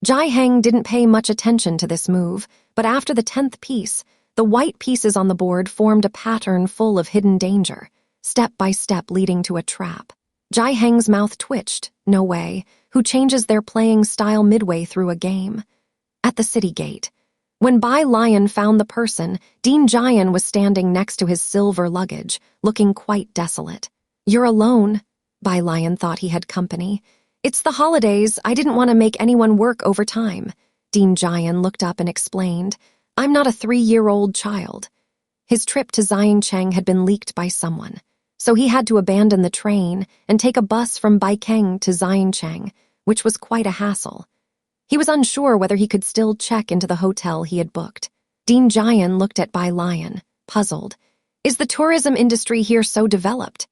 Jai Heng didn't pay much attention to this move, but after the 10th piece, the white pieces on the board formed a pattern full of hidden danger, step by step leading to a trap. Jai Heng's mouth twitched. No way. Who changes their playing style midway through a game? At the city gate. When Bai Lian found the person, Dean Jian was standing next to his silver luggage, looking quite desolate. You're alone? Bai Lian thought he had company. It's the holidays. I didn't want to make anyone work overtime. Dean Jian looked up and explained, I'm not a 3-year-old child. His trip to Xiangcheng had been leaked by someone, so he had to abandon the train and take a bus from Baikeng to Xiangcheng, which was quite a hassle. He was unsure whether he could still check into the hotel he had booked. Dean Jian looked at Bai Lian, puzzled. Is the tourism industry here so developed?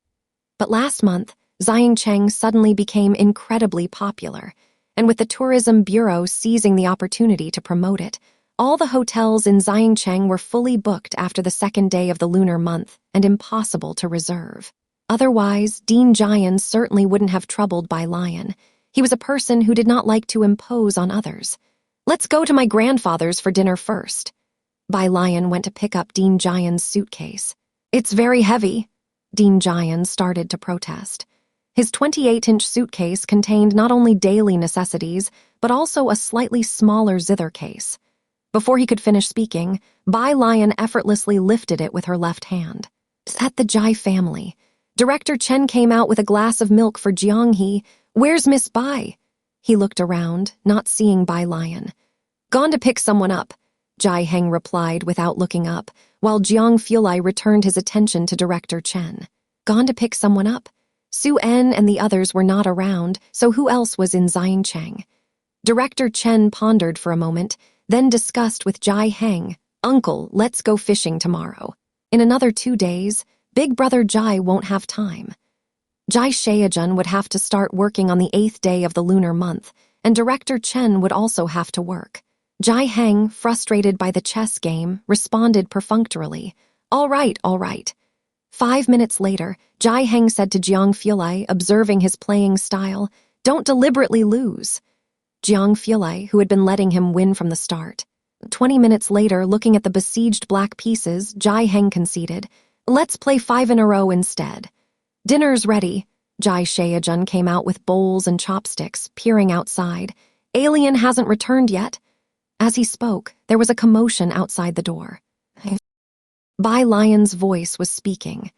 But last month, Xiangcheng suddenly became incredibly popular, and with the Tourism Bureau seizing the opportunity to promote it, all the hotels in Xiangcheng were fully booked after the 2nd day of the lunar month and impossible to reserve. Otherwise, Dean Jian certainly wouldn't have troubled Bai Lian. He was a person who did not like to impose on others. Let's go to my grandfather's for dinner first. Bai Lian went to pick up Dean Jian's suitcase. It's very heavy. Dean Jian started to protest. His 28-inch suitcase contained not only daily necessities, but also a slightly smaller zither case. Before he could finish speaking, Bai Lian effortlessly lifted it with her left hand. At the Jai family, Director Chen came out with a glass of milk for Jianghe. Where's Miss Bai? He looked around, not seeing Bai Lian. Gone to pick someone up, Jai Heng replied without looking up, while Jiang Fulai returned his attention to Director Chen. Gone to pick someone up? Su En and the others were not around, so who else was in Xiangcheng? Director Chen pondered for a moment, then discussed with Jai Heng, Uncle, let's go fishing tomorrow. In another 2 days, Big Brother Jai won't have time. Jai Shaojun would have to start working on the 8th day of the lunar month, and Director Chen would also have to work. Jai Heng, frustrated by the chess game, responded perfunctorily, All right. 5 minutes later, Jai Heng said to Jiang Fulai, observing his playing style, Don't deliberately lose. Jiang Fulai, who had been letting him win from the start. 20 minutes later, looking at the besieged black pieces, Jai Heng conceded, Let's play 5 in a row instead. Dinner's ready. Jai Shaojun came out with bowls and chopsticks, peering outside. Alien hasn't returned yet. As he spoke, there was a commotion outside the door. Bai Lian's voice was speaking.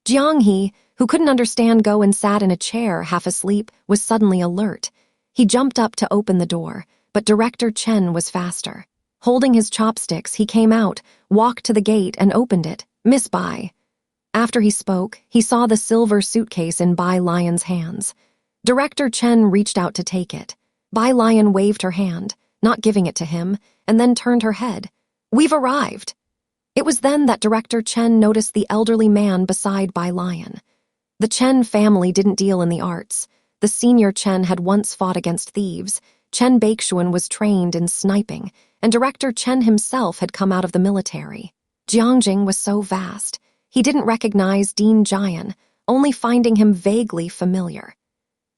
Jianghe, who couldn't understand go and sat in a chair, half asleep, was suddenly alert. He jumped up to open the door, but Director Chen was faster. Holding his chopsticks, he came out, walked to the gate, and opened it. Miss Bai. After he spoke, he saw the silver suitcase in Bai Lian's hands. Director Chen reached out to take it. Bai Lian waved her hand, not giving it to him, and then turned her head. We've arrived. It was then that Director Chen noticed the elderly man beside Bai Lian. The Chen family didn't deal in the arts. The senior Chen had once fought against thieves. Chen Baixuan was trained in sniping, and Director Chen himself had come out of the military. Jiangjing was so vast, he didn't recognize Dean Jian, only finding him vaguely familiar.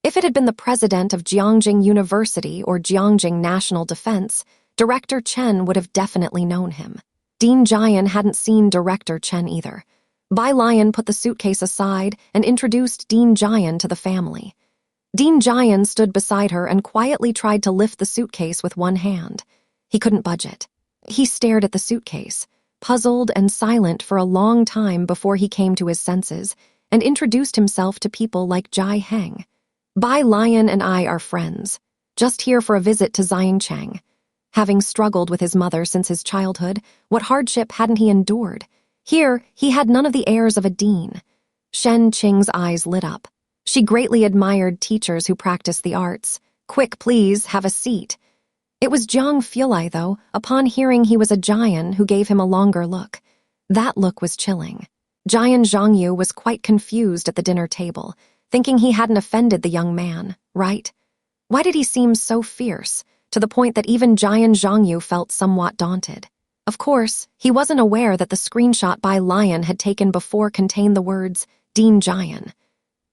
If it had been the president of Jiangjing University or Jiangjing National Defense, Director Chen would have definitely known him. Dean Jian hadn't seen Director Chen either. Bai Lian put the suitcase aside and introduced Dean Jian to the family. Dean Jian stood beside her and quietly tried to lift the suitcase with one hand. He couldn't budge it. He stared at the suitcase, puzzled and silent for a long time before he came to his senses, and introduced himself to people like Jai Heng. Bai Lian and I are friends, just here for a visit to Xiangcheng. Having struggled with his mother since his childhood, what hardship hadn't he endured? Here, he had none of the airs of a dean. Shen Qing's eyes lit up. She greatly admired teachers who practiced the arts. "Quick, please, have a seat." It was Jiang Fulai, though, upon hearing he was a Jian, who gave him a longer look. That look was chilling. Jian Zhangyu was quite confused at the dinner table, thinking he hadn't offended the young man, right? Why did he seem so fierce, to the point that even Jian Zhangyu felt somewhat daunted? Of course, he wasn't aware that the screenshot Bai Lian had taken before contained the words, Dean Jian.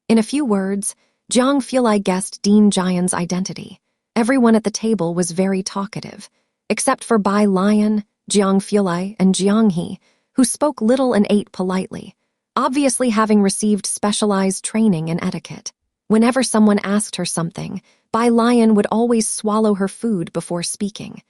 In a few words, Jiang Fulai guessed Dean Jian's identity. Everyone at the table was very talkative, except for Bai Lian, Jiang Fulai, and Jiang He, who spoke little and ate politely, obviously having received specialized training in etiquette. Whenever someone asked her something, Bai Lian would always swallow her food before speaking.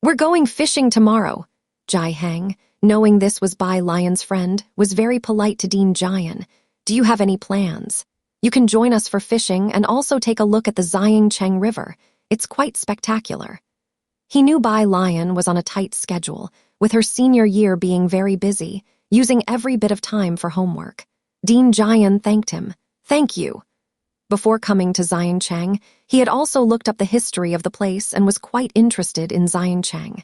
"We're going fishing tomorrow." Jai Heng, knowing this was Bai Lian's friend, was very polite to Dean Jian. "Do you have any plans? You can join us for fishing and also take a look at the Xiangcheng River. It's quite spectacular." He knew Bai Lian was on a tight schedule, with her senior year being very busy, using every bit of time for homework. Dean Jian thanked him. "Thank you." Before coming to Xiangcheng, he had also looked up the history of the place and was quite interested in Xiangcheng.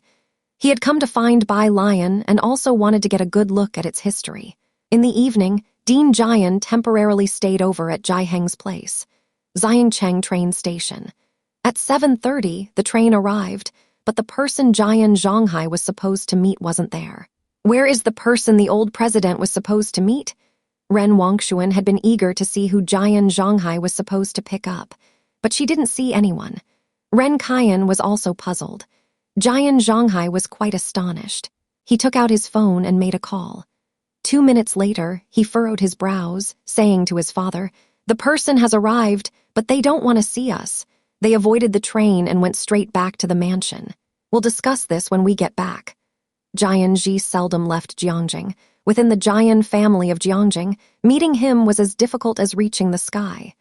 He had come to find Bai Lian and also wanted to get a good look at its history. In the evening, Dean Jian temporarily stayed over at Jai Heng's place, Xiangcheng train station. At 7:30, the train arrived, but the person Jian Zhonghai was supposed to meet wasn't there. Where is the person the old president was supposed to meet? Ren Wanxuan had been eager to see who Jian Zhonghai was supposed to pick up, but she didn't see anyone. Ren Qian was also puzzled. Jian Zhonghai was quite astonished. He took out his phone and made a call. 2 minutes later, he furrowed his brows, saying to his father, "The person has arrived, but they don't want to see us. They avoided the train and went straight back to the mansion. We'll discuss this when we get back." Jian Ji seldom left Jiangjing. Within the Jian family of Jiangjing, meeting him was as difficult as reaching the sky.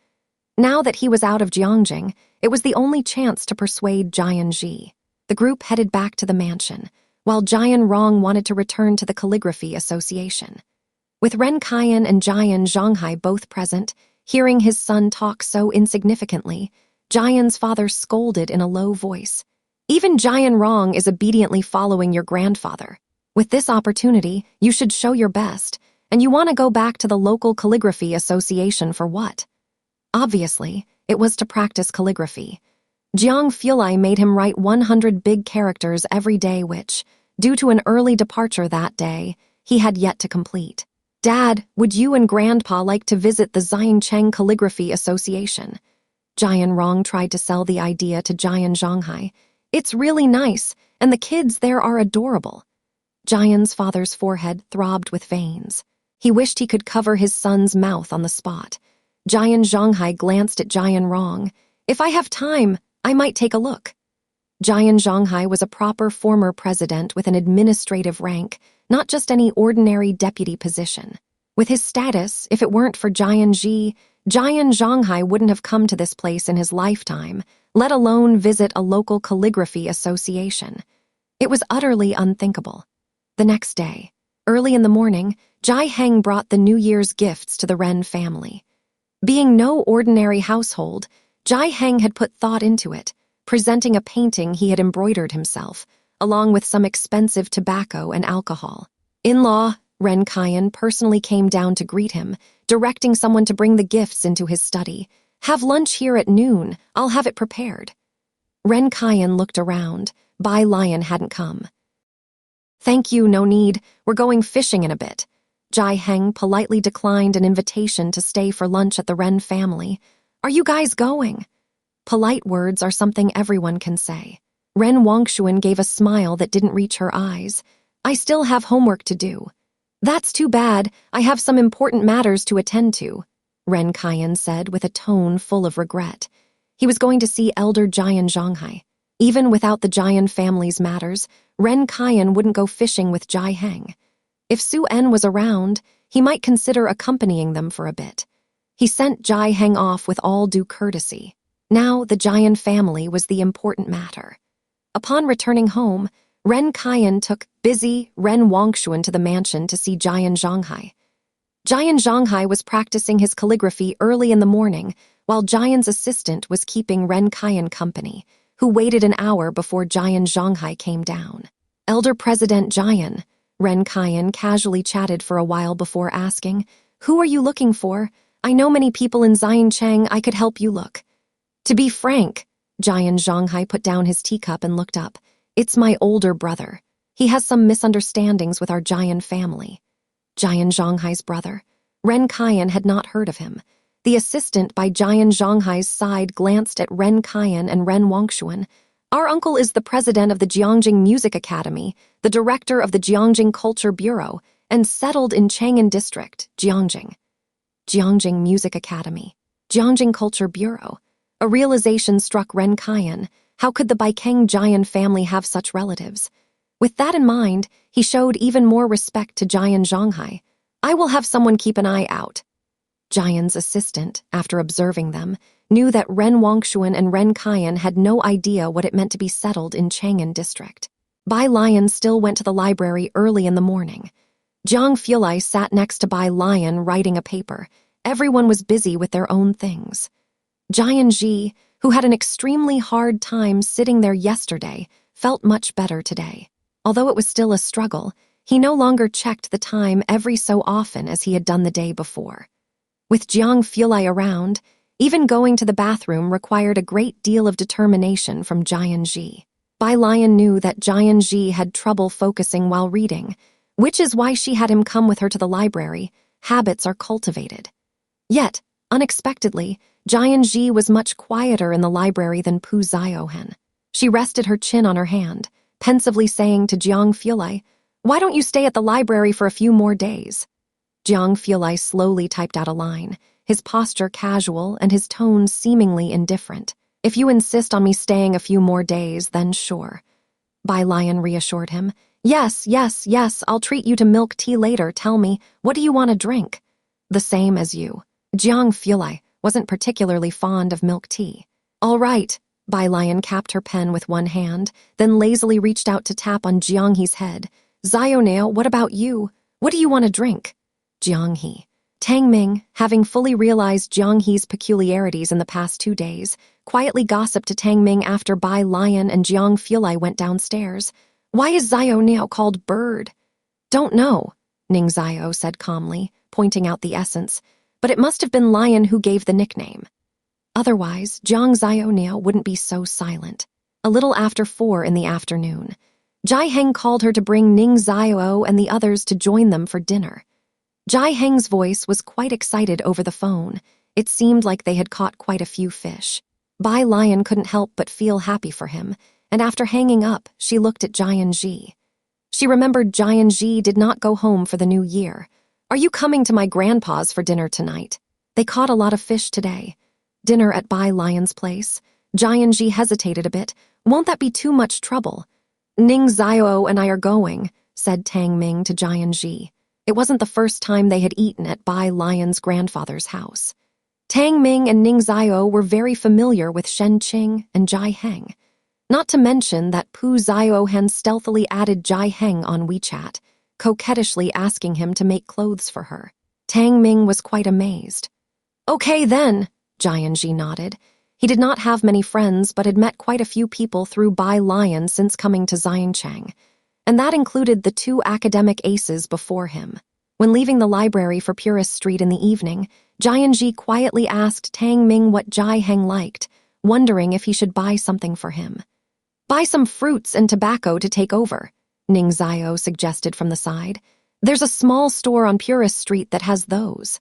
Now that he was out of Jiangjing, it was the only chance to persuade Jian Ji. The group headed back to the mansion, while Jian Rong wanted to return to the Calligraphy Association. With Ren Qian and Jian Zhonghai both present, hearing his son talk so insignificantly, Jian's father scolded in a low voice. "Even Jian Rong is obediently following your grandfather. With this opportunity, you should show your best, and you want to go back to the local Calligraphy Association for what?" Obviously, it was to practice calligraphy. Jiang Fulai made him write 100 big characters every day which, due to an early departure that day, he had yet to complete. "Dad, would you and Grandpa like to visit the Xiangcheng Calligraphy Association?" Jian Rong tried to sell the idea to Jian Zhonghai. "It's really nice, and the kids there are adorable." Jian's father's forehead throbbed with veins. He wished he could cover his son's mouth on the spot. Jian Zhonghai glanced at Jian Rong. "If I have time, I might take a look." Jian Zhonghai was a proper former president with an administrative rank, not just any ordinary deputy position. With his status, if it weren't for Jian Ji, Jian Zhonghai wouldn't have come to this place in his lifetime, let alone visit a local calligraphy association. It was utterly unthinkable. The next day, early in the morning, Jai Heng brought the New Year's gifts to the Ren family. Being no ordinary household, Jai Heng had put thought into it, presenting a painting he had embroidered himself, along with some expensive tobacco and alcohol. In-law, Ren Qian personally came down to greet him, directing someone to bring the gifts into his study. "Have lunch here at noon, I'll have it prepared." Ren Qian looked around. Bai Lian hadn't come. "Thank you, no need. We're going fishing in a bit." Jai Heng politely declined an invitation to stay for lunch at the Ren family. "Are you guys going?" Polite words are something everyone can say. Ren Wanxuan gave a smile that didn't reach her eyes. "I still have homework to do." "That's too bad. I have some important matters to attend to," Ren Qian said with a tone full of regret. He was going to see elder Jian Zhonghai. Even without the Jian family's matters, Ren Qian wouldn't go fishing with Jai Heng. If Su En was around, he might consider accompanying them for a bit. He sent Jai Heng off with all due courtesy. Now the Jian family was the important matter. Upon returning home, Ren Qian took busy Ren Wanxuan to the mansion to see Jian Zhonghai. Jian Zhonghai was practicing his calligraphy early in the morning, while Jian's assistant was keeping Ren Qian company, who waited an hour before Jian Zhonghai came down. Elder President Jian, Ren Qian casually chatted for a while before asking, "Who are you looking for? I know many people in Xiancheng. I could help you look." "To be frank," Jian Zhonghai put down his teacup and looked up, "it's my older brother. He has some misunderstandings with our Jian family." Jian Zhonghai's brother. Ren Qian had not heard of him. The assistant by Jian Zhonghai's side glanced at Ren Qian and Ren Wanxuan. "Our uncle is the president of the Jiangjing Music Academy, the director of the Jiangjing Culture Bureau, and settled in Chang'an District, Jiangjing." Jiangjing Music Academy, Jiangjing Culture Bureau. A realization struck Ren Qian. How could the Baikeng Jian family have such relatives? With that in mind, he showed even more respect to Jian Zhonghai. "I will have someone keep an eye out." Jian's assistant, after observing them, knew that Ren Wanxuan and Ren Qian had no idea what it meant to be settled in Chang'an District. Bai Lian still went to the library early in the morning. Jiang Fulai sat next to Bai Lian writing a paper. Everyone was busy with their own things. Jian Ji, who had an extremely hard time sitting there yesterday, felt much better today. Although it was still a struggle, he no longer checked the time every so often as he had done the day before. With Jiang Fulai around, even going to the bathroom required a great deal of determination from Jian Ji. Bai Lian knew that Jian Ji had trouble focusing while reading, which is why she had him come with her to the library. Habits are cultivated. Yet, unexpectedly, Jian Ji was much quieter in the library than Pu Ziohen. She rested her chin on her hand, pensively saying to Jiang Fulai, "Why don't you stay at the library for a few more days?" Jiang Fulai slowly typed out a line, his posture casual and his tone seemingly indifferent. "If you insist on me staying a few more days, then sure." Bai Lian reassured him. Yes, I'll treat you to milk tea later. Tell me, what do you want to drink?" "The same as you." Jiang Fulai wasn't particularly fond of milk tea. "All right." Bai Lian capped her pen with one hand, then lazily reached out to tap on Jiang He's head. "Zioneo, what about you? What do you want to drink?" Jiang He. Tang Ming, having fully realized Jiang He's peculiarities in the past 2 days, quietly gossiped to Tang Ming after Bai Lian and Jiang Fulai went downstairs. "Why is Zioneo called Bird?" "Don't know," Ning Zio said calmly, pointing out the essence, "but it must have been Lion who gave the nickname." Otherwise, Jiang Zioneo wouldn't be so silent. A little after 4 in the afternoon, Jai Heng called her to bring Ning Zio and the others to join them for dinner. Jai Heng's voice was quite excited over the phone. It seemed like they had caught quite a few fish. Bai Lian couldn't help but feel happy for him, and after hanging up, she looked at Jian Ji. She remembered Jian Ji did not go home for the new year. "Are you coming to my grandpa's for dinner tonight? They caught a lot of fish today." Dinner at Bai Lian's place? Jian Ji hesitated a bit. "Won't that be too much trouble?" "Ning Zio and I are going," said Tang Ming to Jian Ji. It wasn't the first time they had eaten at Bai Lian's grandfather's house. Tang Ming and Ning Zio were very familiar with Shen Qing and Jai Heng. Not to mention that Pu Ziohen stealthily added Jai Heng on WeChat, coquettishly asking him to make clothes for her. Tang Ming was quite amazed. "Okay then," Jian Ji nodded. He did not have many friends but had met quite a few people through Bai Lian since coming to Xiancheng, and that included the 2 academic aces before him. When leaving the library for Purist Street in the evening, Jian Ji quietly asked Tang Ming what Jai Heng liked, wondering if he should buy something for him. "Buy some fruits and tobacco to take over," Ning Zio suggested from the side. "There's a small store on Purist Street that has those."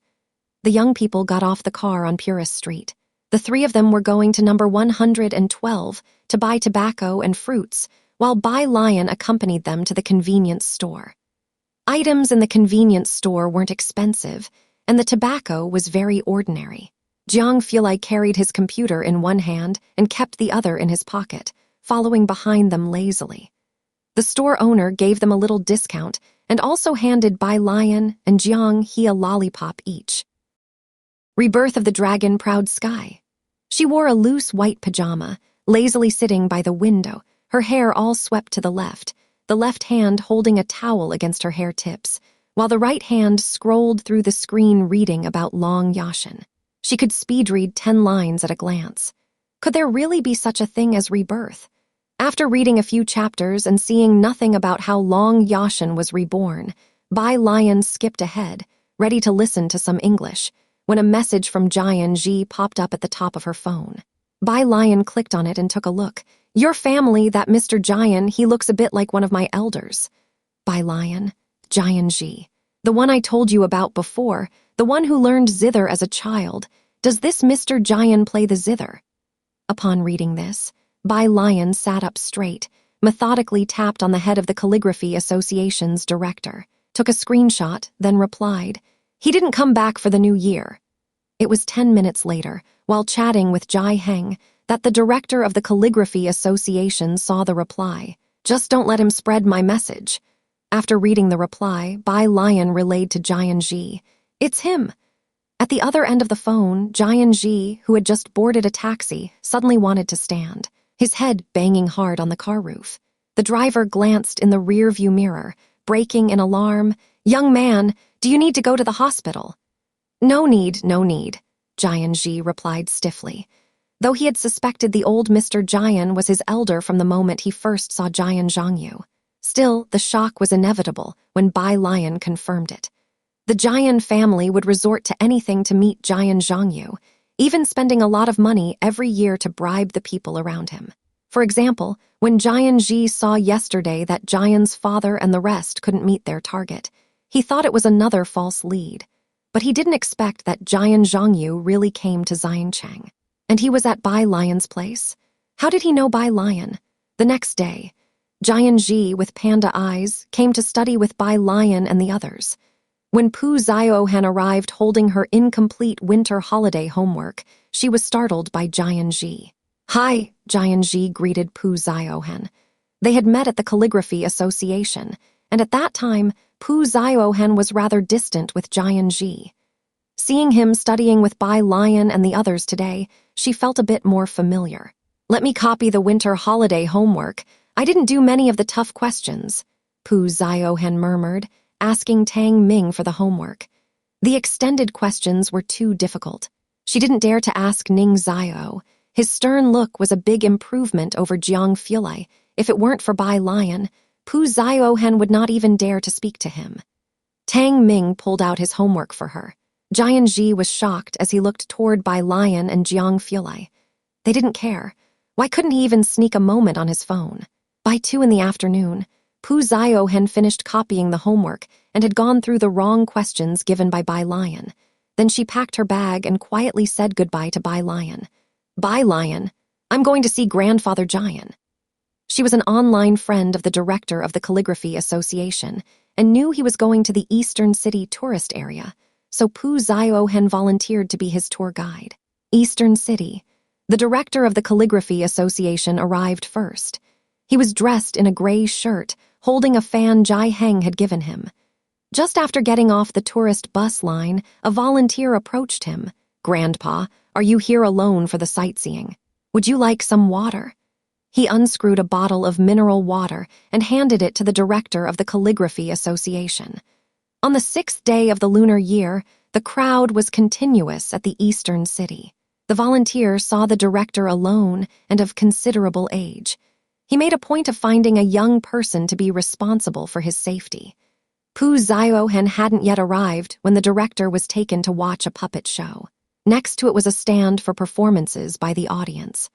The young people got off the car on Purist Street. The 3 of them were going to number 112 to buy tobacco and fruits, while Bai Lian accompanied them to the convenience store. Items in the convenience store weren't expensive, and the tobacco was very ordinary. Jiang Fulai carried his computer in one hand and kept the other in his pocket, following behind them lazily. The store owner gave them a little discount and also handed Bai Lian and Jiang He a lollipop each. Rebirth of the Dragon Proud Sky. She wore a loose white pajama, lazily sitting by the window, her hair all swept to the left hand holding a towel against her hair tips, while the right hand scrolled through the screen reading about Long Yashin. She could speed read 10 lines at a glance. Could there really be such a thing as rebirth? After reading a few chapters and seeing nothing about how Long Yashin was reborn, Bai Lian skipped ahead, ready to listen to some English, when a message from Jian Ji popped up at the top of her phone. Bai Lian clicked on it and took a look. "Your family, that Mr. Jian, he looks a bit like one of my elders." Bai Lian, Jian Ji. "The one I told you about before, the one who learned zither as a child. Does this Mr. Jian play the zither?" Upon reading this, Bai Lian sat up straight, methodically tapped on the head of the Calligraphy Association's director, took a screenshot, then replied, "He didn't come back for the new year." It was 10 minutes later, while chatting with Jai Heng, that the director of the Calligraphy Association saw the reply. "Just don't let him spread my message." After reading the reply, Bai Lian relayed to Jian Ji, "It's him." At the other end of the phone, Jian Ji, who had just boarded a taxi, suddenly wanted to stand, his head banging hard on the car roof. The driver glanced in the rear-view mirror, braking in alarm. "Young man, do you need to go to the hospital?" No need, Jian Ji replied stiffly. Though he had suspected the old Mr. Jian was his elder from the moment he first saw Jian Zhangyu. Still, the shock was inevitable when Bai Lian confirmed it. The Jian family would resort to anything to meet Jian Zhangyu, even spending a lot of money every year to bribe the people around him. For example, when Jian Ji saw yesterday that Jian's father and the rest couldn't meet their target, he thought it was another false lead. But he didn't expect that Jian Zhangyu really came to Xiangcheng. And he was at Bai Lian's place? How did he know Bai Lian? The next day, Jian Ji, with panda eyes, came to study with Bai Lian and the others. When Pu Ziohan arrived holding her incomplete winter holiday homework, she was startled by Jian Ji. "Hi," Jian Ji greeted Pu Ziohan. They had met at the Calligraphy Association, and at that time, Pu Ziohan was rather distant with Jian Ji. Seeing him studying with Bai Lian and the others today, she felt a bit more familiar. "Let me copy the winter holiday homework. I didn't do many of the tough questions," Pu Ziohan murmured, asking Tang Ming for the homework. The extended questions were too difficult. She didn't dare to ask Ning Zio. His stern look was a big improvement over Jiang Fulai. If it weren't for Bai Lian, Pu Ziohan would not even dare to speak to him. Tang Ming pulled out his homework for her. Jian Ji was shocked as he looked toward Bai Lian and Jiang Fulai. They didn't care. Why couldn't he even sneak a moment on his phone? By 2 in the afternoon, Pu Ziohan finished copying the homework and had gone through the wrong questions given by Bai Lian. Then she packed her bag and quietly said goodbye to Bai Lian. "Bai Lian, I'm going to see Grandfather Jian." She was an online friend of the director of the Calligraphy Association and knew he was going to the Eastern City tourist area, so Pu Ziohan volunteered to be his tour guide. Eastern City. The director of the Calligraphy Association arrived first. He was dressed in a gray shirt, holding a fan Jai Heng had given him. Just after getting off the tourist bus line, a volunteer approached him. "Grandpa, are you here alone for the sightseeing? Would you like some water?" He unscrewed a bottle of mineral water and handed it to the director of the Calligraphy Association. On the 6th day of the lunar year, the crowd was continuous at the Eastern City. The volunteer saw the director alone and of considerable age. He made a point of finding a young person to be responsible for his safety. Pu Ziohan hadn't yet arrived when the director was taken to watch a puppet show. Next to it was a stand for performances by the audience.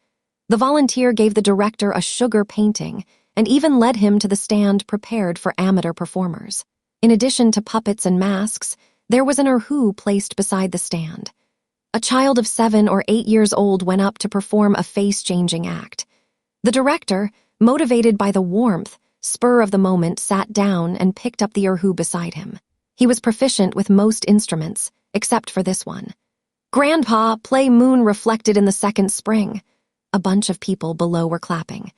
The volunteer gave the director a sugar painting and even led him to the stand prepared for amateur performers. In addition to puppets and masks, there was an erhu placed beside the stand. A child of 7 or 8 years old went up to perform a face-changing act. The director, motivated by the warmth, spur of the moment, sat down and picked up the erhu beside him. He was proficient with most instruments, except for this one. "Grandpa, play Moon Reflected in the Second Spring." A bunch of people below were clapping.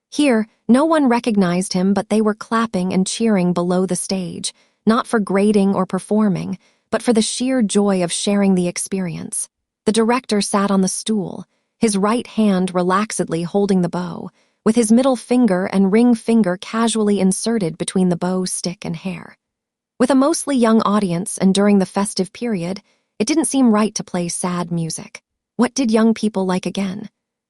Here, no one recognized him, but they were clapping and cheering below the stage, not for grading or performing, but for the sheer joy of sharing the experience. The director sat on the stool, his right hand relaxedly holding the bow, with his middle finger and ring finger casually inserted between the bow stick and hair. With a mostly young audience and during the festive period, it didn't seem right to play sad music. What did young people like again?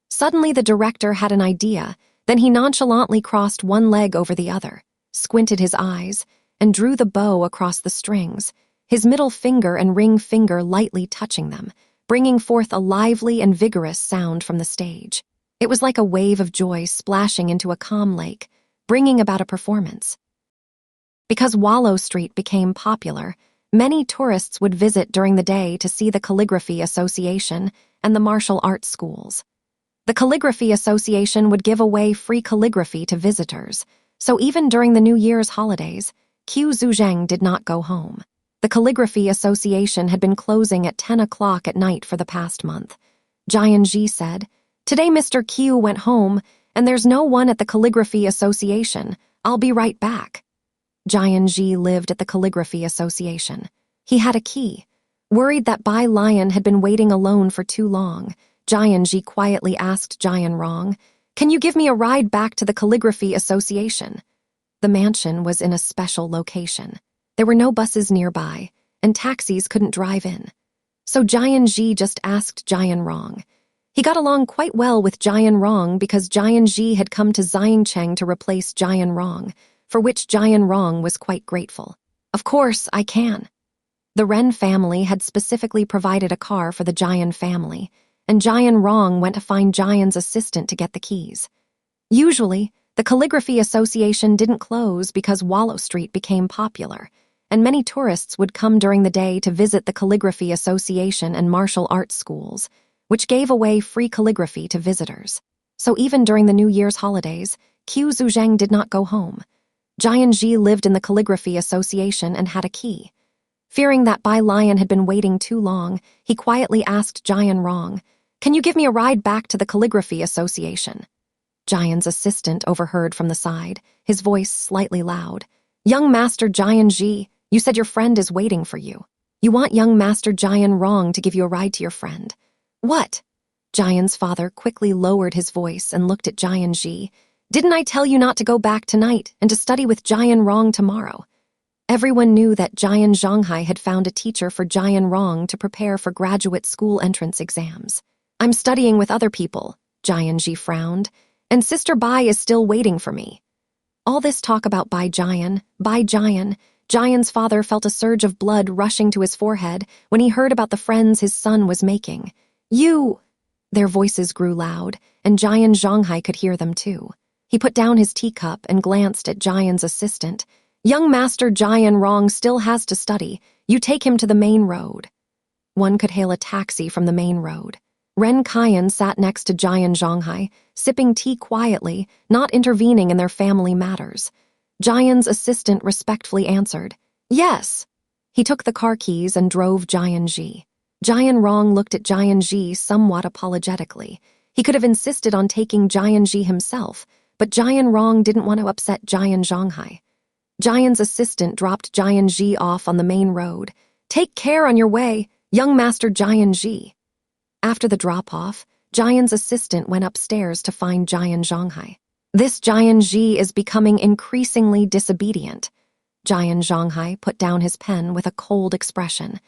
Suddenly the director had an idea, then he nonchalantly crossed one leg over the other, squinted his eyes, and drew the bow across the strings, his middle finger and ring finger lightly touching them, bringing forth a lively and vigorous sound from the stage. It was like a wave of joy splashing into a calm lake, bringing about a performance. Because Wallow Street became popular, many tourists would visit during the day to see the Calligraphy Association and the martial arts schools. The Calligraphy Association would give away free calligraphy to visitors, so even during the New Year's holidays, Qiu Zuzheng did not go home. The Calligraphy Association had been closing at 10 o'clock at night for the past month. Jian Ji said, "Today Mr. Qiu went home, and there's no one at the Calligraphy Association. I'll be right back." Jian Ji lived at the Calligraphy Association. He had a key. Worried that Bai Lian had been waiting alone for too long, Jian Ji quietly asked Jian Rong, "Can you give me a ride back to the Calligraphy Association?" The mansion was in a special location. There were no buses nearby, and taxis couldn't drive in. So Jian Ji just asked Jian Rong. He got along quite well with Jian Rong because Jian Ji had come to Xiangcheng to replace Jian Rong, for which Jian Rong was quite grateful. "Of course, I can." The Ren family had specifically provided a car for the Jian family, and Jian Rong went to find Jian's assistant to get the keys. Usually, the Calligraphy Association didn't close because Wallow Street became popular, and many tourists would come during the day to visit the Calligraphy Association and martial arts schools, which gave away free calligraphy to visitors. So even during the New Year's holidays, Qiu Zuzheng did not go home. Jian Ji lived in the Calligraphy Association and had a key. Fearing that Bai Lian had been waiting too long, he quietly asked Jian Rong, "Can you give me a ride back to the Calligraphy Association?" Jian's assistant overheard from the side, his voice slightly loud. "Young Master Jian Ji, you said your friend is waiting for you. You want young Master Jian Rong to give you a ride to your friend." "What?" Jian's father quickly lowered his voice and looked at Jian Ji. "Didn't I tell you not to go back tonight and to study with Jian Rong tomorrow?" Everyone knew that Jian Zhonghai had found a teacher for Jian Rong to prepare for graduate school entrance exams. "I'm studying with other people," Jian Ji frowned, "and Sister Bai is still waiting for me." All this talk about Bai Jian, Jian's father felt a surge of blood rushing to his forehead when he heard about the friends his son was making. "You!" Their voices grew loud, and Jian Zhonghai could hear them too. He put down his teacup and glanced at Jian's assistant. "Young Master Jian Rong still has to study. You take him to the main road." One could hail a taxi from the main road. Ren Qian sat next to Jian Zhonghai, sipping tea quietly, not intervening in their family matters. Jian's assistant respectfully answered, "Yes." He took the car keys and drove Jian Ji. Jian Rong looked at Jian Ji somewhat apologetically. He could have insisted on taking Jian Ji himself, but Jian Rong didn't want to upset Jian Zhonghai. Jian's assistant dropped Jian Ji off on the main road. "Take care on your way, young Master Jian Ji." After the drop-off, Jian's assistant went upstairs to find Jian Zhonghai. "This Jian Ji is becoming increasingly disobedient." Jian Zhonghai put down his pen with a cold expression.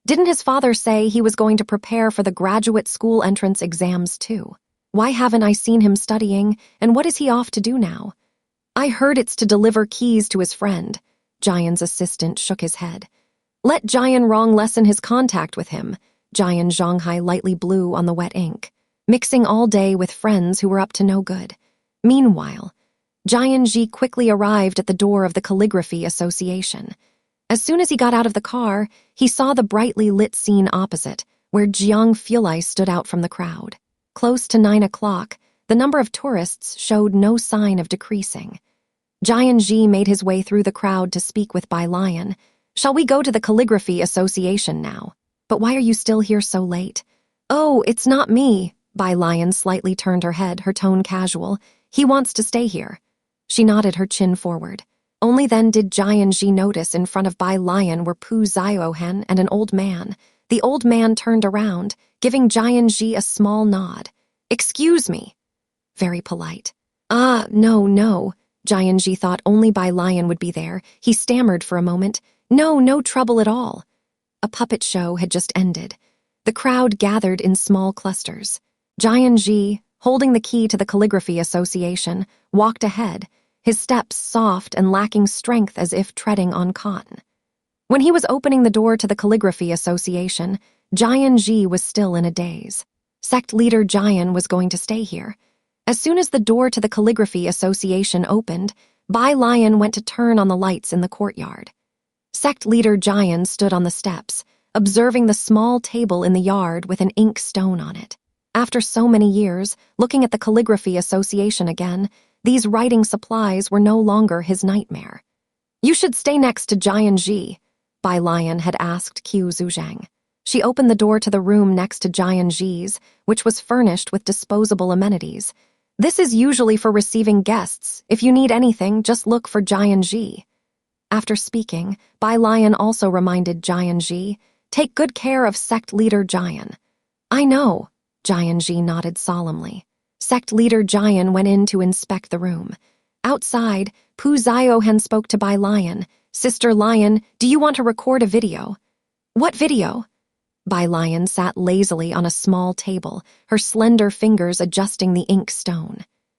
Didn't his father say he was going to prepare for the graduate school entrance exams too? Why haven't I seen him studying, and what is he off to do now? "I heard it's to deliver keys to his friend." Jian's assistant shook his head. "Let Jian Rong lessen his contact with him." Jian Zhonghai lightly blew on the wet ink, mixing all day with friends who were up to no good. Meanwhile, Jian Ji quickly arrived at the door of the Calligraphy Association. As soon as he got out of the car, he saw the brightly lit scene opposite, where Jiang Fulai stood out from the crowd. Close to 9 o'clock, the number of tourists showed no sign of decreasing. Jian Ji made his way through the crowd to speak with Bai Lian. "Shall we go to the Calligraphy Association now? But why are you still here so late?" "Oh, it's not me." Bai Lian slightly turned her head, her tone casual. "He wants to stay here." She nodded her chin forward. Only then did Jian Ji notice in front of Bai Lian were Pu Ziohen and an old man. The old man turned around, giving Jian Ji a small nod. "Excuse me." Very polite. "Ah, no. Jian Ji thought only Bai Lian would be there. He stammered for a moment. No, no trouble at all. A puppet show had just ended. The crowd gathered in small clusters. Jian Ji, holding the key to the Calligraphy Association, walked ahead, his steps soft and lacking strength as if treading on cotton. When he was opening the door to the Calligraphy Association, Jian Ji was still in a daze. Sect leader Jian was going to stay here. As soon as the door to the Calligraphy Association opened, Bai Lian went to turn on the lights in the courtyard. Sect leader Jian stood on the steps, observing the small table in the yard with an ink stone on it. After so many years, looking at the Calligraphy Association again, these writing supplies were no longer his nightmare. "You should stay next to Jian Ji," Bai Lian had asked Qiu Zuzhang. She opened the door to the room next to Jian Ji's, which was furnished with disposable amenities. "This is usually for receiving guests. If you need anything, just look for Jian Ji." After speaking, Bai Lian also reminded Jian Ji, "Take good care of sect leader Jian." "I know," Jian Ji nodded solemnly. Sect leader Jian went in to inspect the room. Outside, Pu Ziohan spoke to Bai Lian. "Sister Lian, do you want to record a video?" "What video?" Bai Lian sat lazily on a small table, her slender fingers adjusting the ink stone.